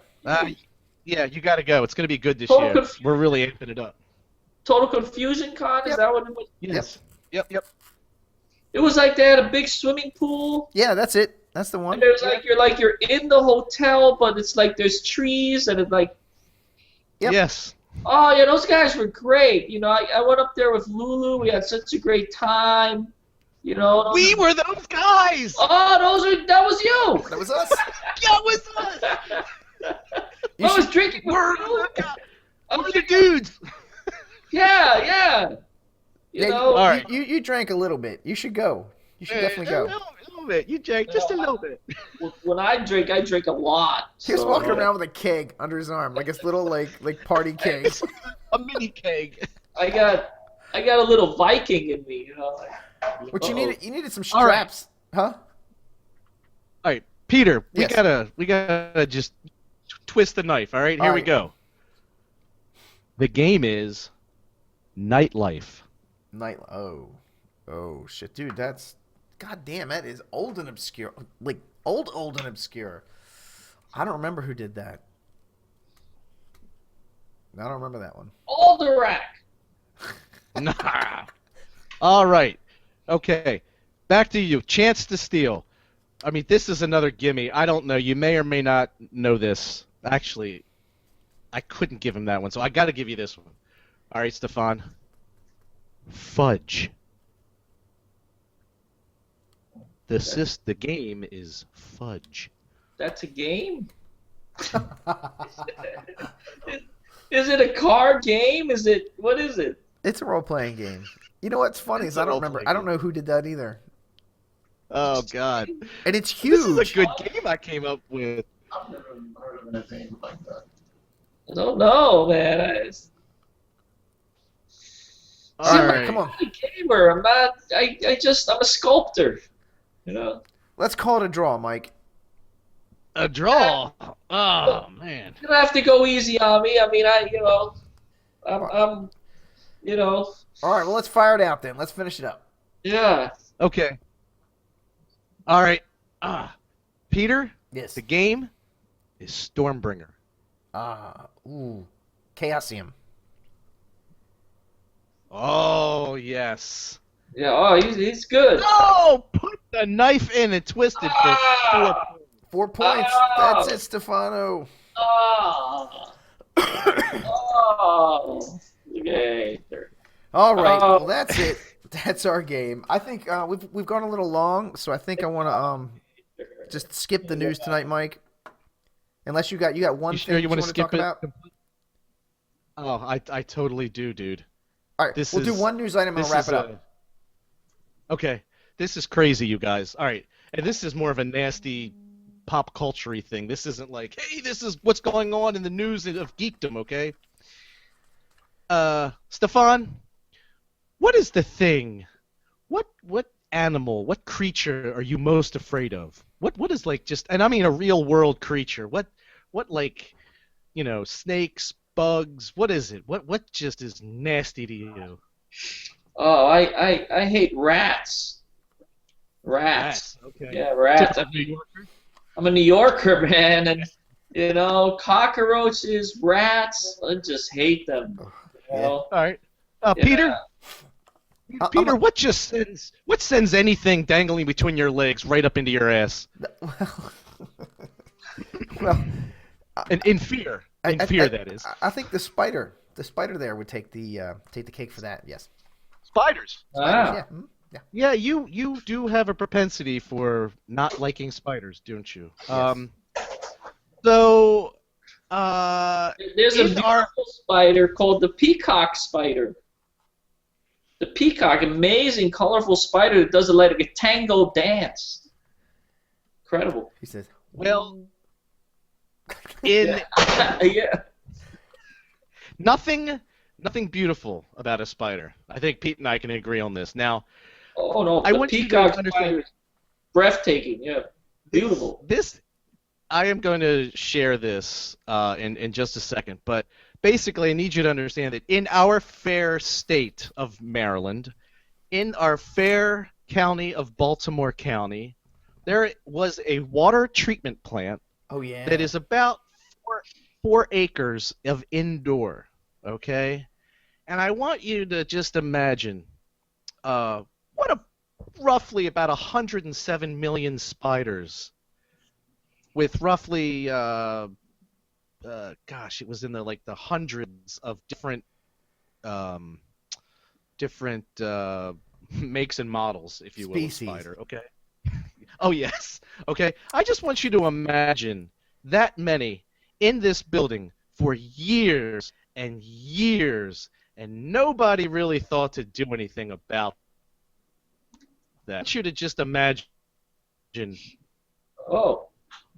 Yeah, you got to go. It's going to be good this Total year. conf- We're really amping it up. Total Confusion Con. Is Yep. that what it was? Yes. Yep. It was like they had a big swimming pool. Yeah, that's it. That's the one. And there's you're in the hotel, but it's like there's trees and it's like. Yep. Yes. Oh yeah, those guys were great. You know, I went up there with Lulu. We had such a great time. You know. We were those guys. Oh, that was you. That was us. That was us. I was drinking. We're the dudes. Yeah. You know. All right. You drank a little bit. You should go. You should definitely A go. little bit. You drank just a little bit. When I drink a lot. He was walking around with a keg under his arm, like his little like party keg. A mini keg. I got a little Viking in me, you know. What you needed some straps, huh? All right, Peter. Yes. We gotta just twist the knife. All right, here we go. The game is Nightlife. Oh shit, dude, that's goddamn. That is old and obscure. Like old and obscure. I don't remember who did that. I don't remember that one. Alderac. Nah. All right. Okay. Back to you. Chance to Steal. I mean, this is another gimme. I don't know. You may or may not know this. Actually, I couldn't give him that one, so I got to give you this one. All right, Stefan. Fudge. The game is Fudge. That's a game? Is it a card game? What is it? It's a role-playing game. You know what's funny is I don't remember. I don't know who did that either. Oh God! And it's huge. This is a good game I came up with. I've never heard of anything like that. I don't know, man. All right, come on. I'm not a gamer. I'm not. I'm a sculptor. You know. Let's call it a draw, Mike. A draw. Oh man. You don't have to go easy on me. I mean, I'm. You know. All right, well, let's fire it out then. Let's finish it up. Yeah. Okay. All right. Peter. Yes. The game is Stormbringer. Chaosium. Oh yes. Yeah. Oh, he's good. Oh, put the knife in and twist it for 4 points. 4 points. Ah! That's it, Stefano. Oh. Okay. All right. Well, that's it. That's our game. I think we've gone a little long, so I think I want to just skip the news tonight, Mike. Unless you got one thing you want to skip talk about. Oh, I totally do, dude. All right. We'll do one news item and we'll wrap it up. Okay. This is crazy, you guys. All right. And this is more of a nasty pop culture-y thing. This isn't like, hey, this is what's going on in the news of geekdom, okay? Stefan, what is the thing? What animal, what creature are you most afraid of? What is like just, and I mean a real world creature. What like, you know, snakes, bugs, what is it? What just is nasty to you? Oh, I hate rats. Rats. Okay. Yeah, rats. A New Yorker? I'm a New Yorker, man, and you know, cockroaches, rats, I just hate them. You know? All right. Yeah. Peter, what sends anything dangling between your legs right up into your ass? Well, in fear. That is. I think the spider there would take the cake for that. Yes. Spiders. Ah. Yeah. Mhm. Yeah. Yeah, you do have a propensity for not liking spiders, don't you? Yes. So, There's a beautiful spider called the peacock spider. The peacock, amazing, colorful spider that does like a tango dance. Incredible. He says, well, in Yeah. nothing beautiful about a spider. I think Pete and I can agree on this. Now, Oh no, I the want you to peacock understand- spider is breathtaking. Yeah, beautiful. I am going to share this in just a second, but basically I need you to understand that in our fair state of Maryland, in our fair county of Baltimore County, there was a water treatment plant "Oh yeah." that is about 4 acres of indoor, okay? And I want you to just imagine what roughly about 107 million spiders, with roughly, it was in the hundreds of different makes and models, if you will, of Species. spider. Okay. Oh yes. Okay. I just want you to imagine that many in this building for years and years, and nobody really thought to do anything about that. I want you to just imagine Oh.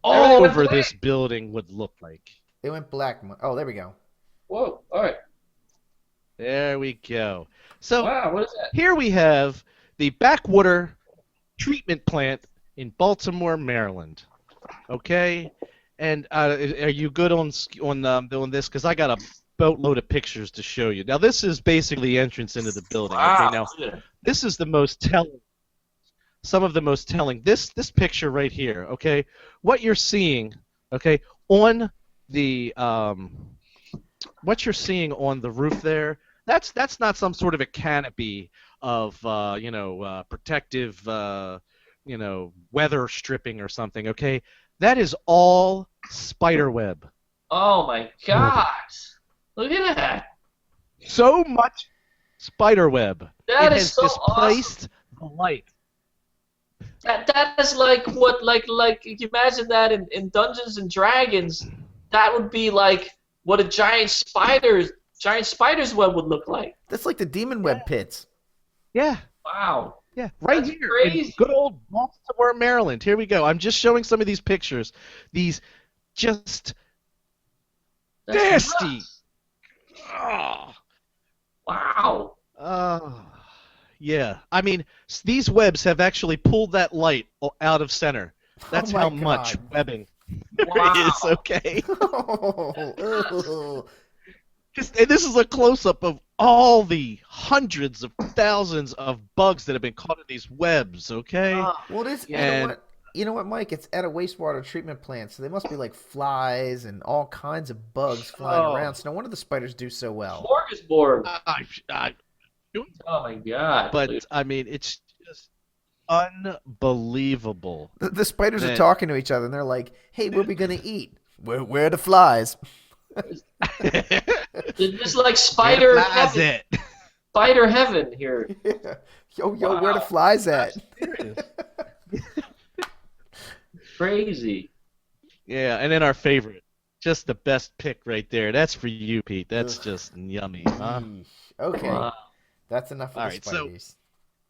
all Everything went over black. this building would look like. It went black. Oh, there we go. Whoa. All right. There we go. So Wow. What is that? here we have the backwater treatment plant in Baltimore, Maryland. Okay, and are you good on doing this? Because I got a boatload of pictures to show you. Now this is basically the entrance into the building. Wow. Okay, now this is the most telling. Some of the most telling. This picture right here. Okay, what you're seeing. Okay, on the what you're seeing on the roof there. That's not some sort of a canopy of protective weather stripping or something. Okay, that is all spider web. Oh my God! Look at that. So much spider web. That it is has so displaced the light. That is like what you imagine that in Dungeons and Dragons, that would be like what a giant spider's web would look like. That's like the demon web pits. Yeah. Wow. Yeah, right That's here crazy. in good old Baltimore, Maryland. Here we go. I'm just showing some of these pictures. These just That's nasty. nuts. Oh. Wow. Yeah. I mean, these webs have actually pulled that light out of center. That's Oh my how much God. webbing there Wow. is, okay? Oh, And this is a close-up of all the hundreds of thousands of bugs that have been caught in these webs, okay? well, this. And- You know what, Mike? It's at a wastewater treatment plant, so they must be like flies and all kinds of bugs flying Oh. around. So no wonder the spiders do so well. Smorgasbord. I Oh my God. but I mean, it's just unbelievable. The spiders are Man. talking to each other, and they're like, "Hey, what are we gonna eat? Where are the flies?" It's like spider That's heaven. it. Spider heaven here. Yeah. Yo, where the Wow. flies at? Crazy. Yeah, and then our favorite, just the best pick right there. That's for you, Pete. That's Ugh. just yummy, huh? Yeesh. Okay, Wow. that's enough of All the right, so- spiders.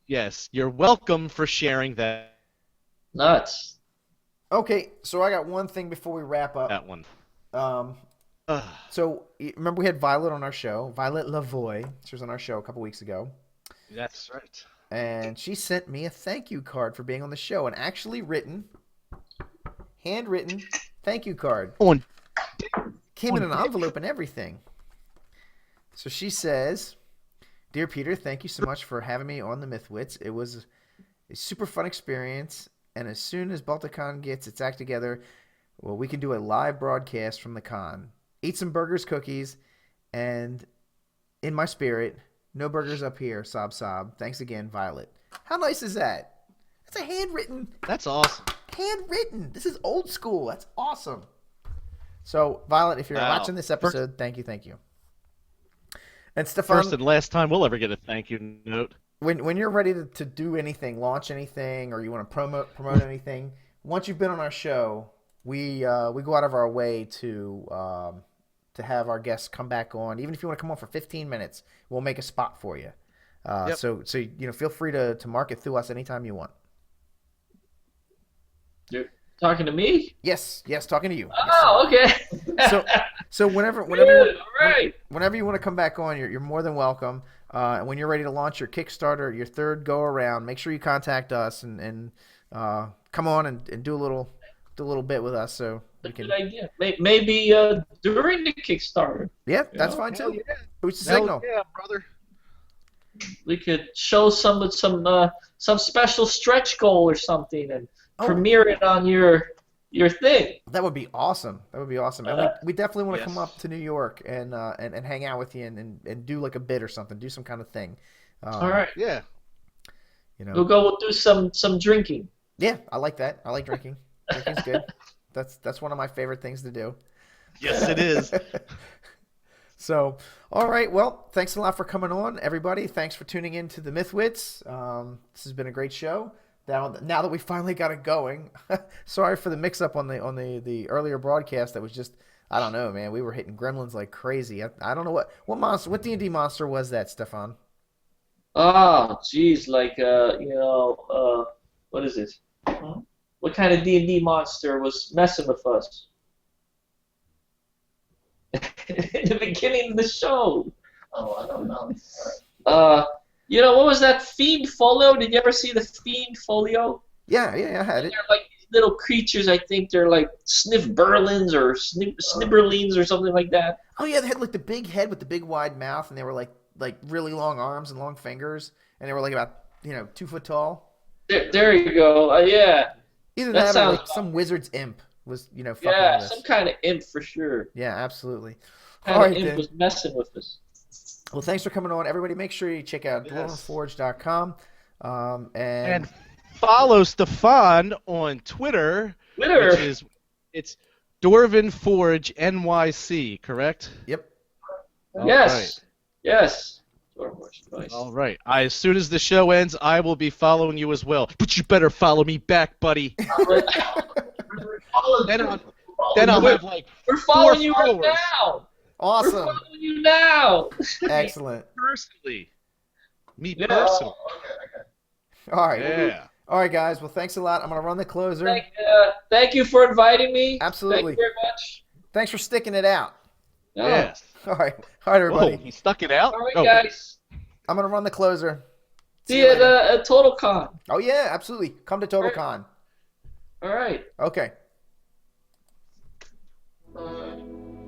Yes, you're welcome for sharing that Nuts. Okay, so I got one thing before we wrap up. one. Um, Ugh. so remember we had Violet on our show, Violet Lavoie. She was on our show a couple weeks ago, That's right. and she sent me a thank you card for being on the show, an actually handwritten thank you card. On Came in an envelope and everything. So she says, "Dear Peter, thank you so much for having me on the MythWits. It was a super fun experience, and as soon as Balticon gets its act together, well, we can do a live broadcast from the con. Eat some burgers, cookies, and in my spirit, no burgers up here, sob sob. Thanks again, Violet." How nice is that? That's a handwritten. That's awesome. Handwritten. This is old school. That's awesome. So, Violet, if you're Wow. watching this episode, thank you. And Stefan, First and last time we'll ever get a thank you note. when you're ready to do anything, launch anything, or you want to promote anything, once you've been on our show, we go out of our way to have our guests come back on. Even if you want to come on for 15 minutes, we'll make a spot for you. Yep. So feel free to mark it through us anytime you want. You're talking to me? Yes, talking to you. Oh, okay. So whenever Good, all right. whenever you want to come back on, you're more than welcome. And when you're ready to launch your Kickstarter, your third go around, make sure you contact us and come on and do a little bit with us so we can. Good idea. Maybe during the Kickstarter, Yeah, that's Yeah. fine too. Yeah. Boost the Hell signal. yeah, brother. we could show some special stretch goal or something and Oh. premiere it on your thing. That would be awesome. And we definitely want to come Yes. up to New York and hang out with you and do like a bid or something. Do some kind of thing. All right. Yeah. We'll go do some drinking. Yeah, I like that. I like drinking. Drinking's good. That's one of my favorite things to do. Yes, it is. So, all right. Well, thanks a lot for coming on, everybody. Thanks for tuning in to the MythWits. This has been a great show. Now that we finally got it going, sorry for the mix-up on the earlier broadcast. That was just, I don't know, man. We were hitting gremlins like crazy. I don't know what D&D monster was that, Stefan? Oh, geez, like what is it? What kind of D&D monster was messing with us? In the beginning of the show. Oh, I don't know. What was that Fiend Folio? Did you ever see the Fiend Folio? Yeah, I had it. They're like these little creatures. I think they're like Sniffberlins or Snibberlings or something like that. Oh yeah, they had like the big head with the big wide mouth, and they were like really long arms and long fingers, and they were like about 2 foot tall. There you go. Yeah. Either that that or like sounds some wizard's imp was fucking with us. some kind of imp for sure. Yeah, absolutely. Kind All of right, imp then. was messing with us. Well, thanks for coming on, everybody. Make sure you check out dwarvenforge.com. And follow Stefan on Twitter. Which it's Dwarven Forge NYC, correct? Yep. Yes. Right. Yes. Nice. All right. As soon as the show ends, I will be following you as well. But you better follow me back, buddy. Then I'll have like We're following 4 you right followers. now. Awesome. We're following you now. Excellent. Personally. Me Yeah. personally. Okay. All right. Yeah. All right, guys. Well, thanks a lot. I'm going to run the closer. Thank you for inviting me. Absolutely. Thank you very much. Thanks for sticking it out. Yeah. Yes. All right, everybody. Whoa, he stuck it out? All right, Oh. guys. I'm going to run the closer. See you at TotalCon. Oh, yeah, absolutely. Come to TotalCon. All right. Okay.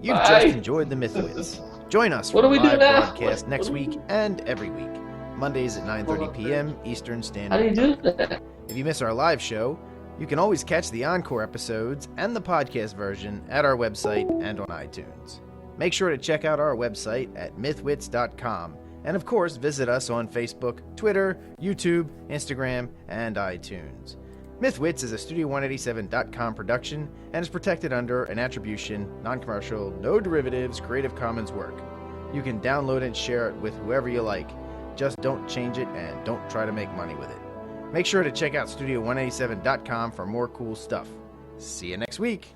You've Bye. just enjoyed the MythWits. Join us for What do a we do live now? broadcast next week and every week, Mondays at 9:30 p.m. Eastern How do you Standard do Time. that? If you miss our live show, you can always catch the encore episodes and the podcast version at our website and on iTunes. Make sure to check out our website at mythwits.com, and of course visit us on Facebook, Twitter, YouTube, Instagram, and iTunes. MythWits is a Studio187.com production and is protected under an attribution, non-commercial, no derivatives, Creative Commons work. You can download and share it with whoever you like. Just don't change it and don't try to make money with it. Make sure to check out Studio187.com for more cool stuff. See you next week.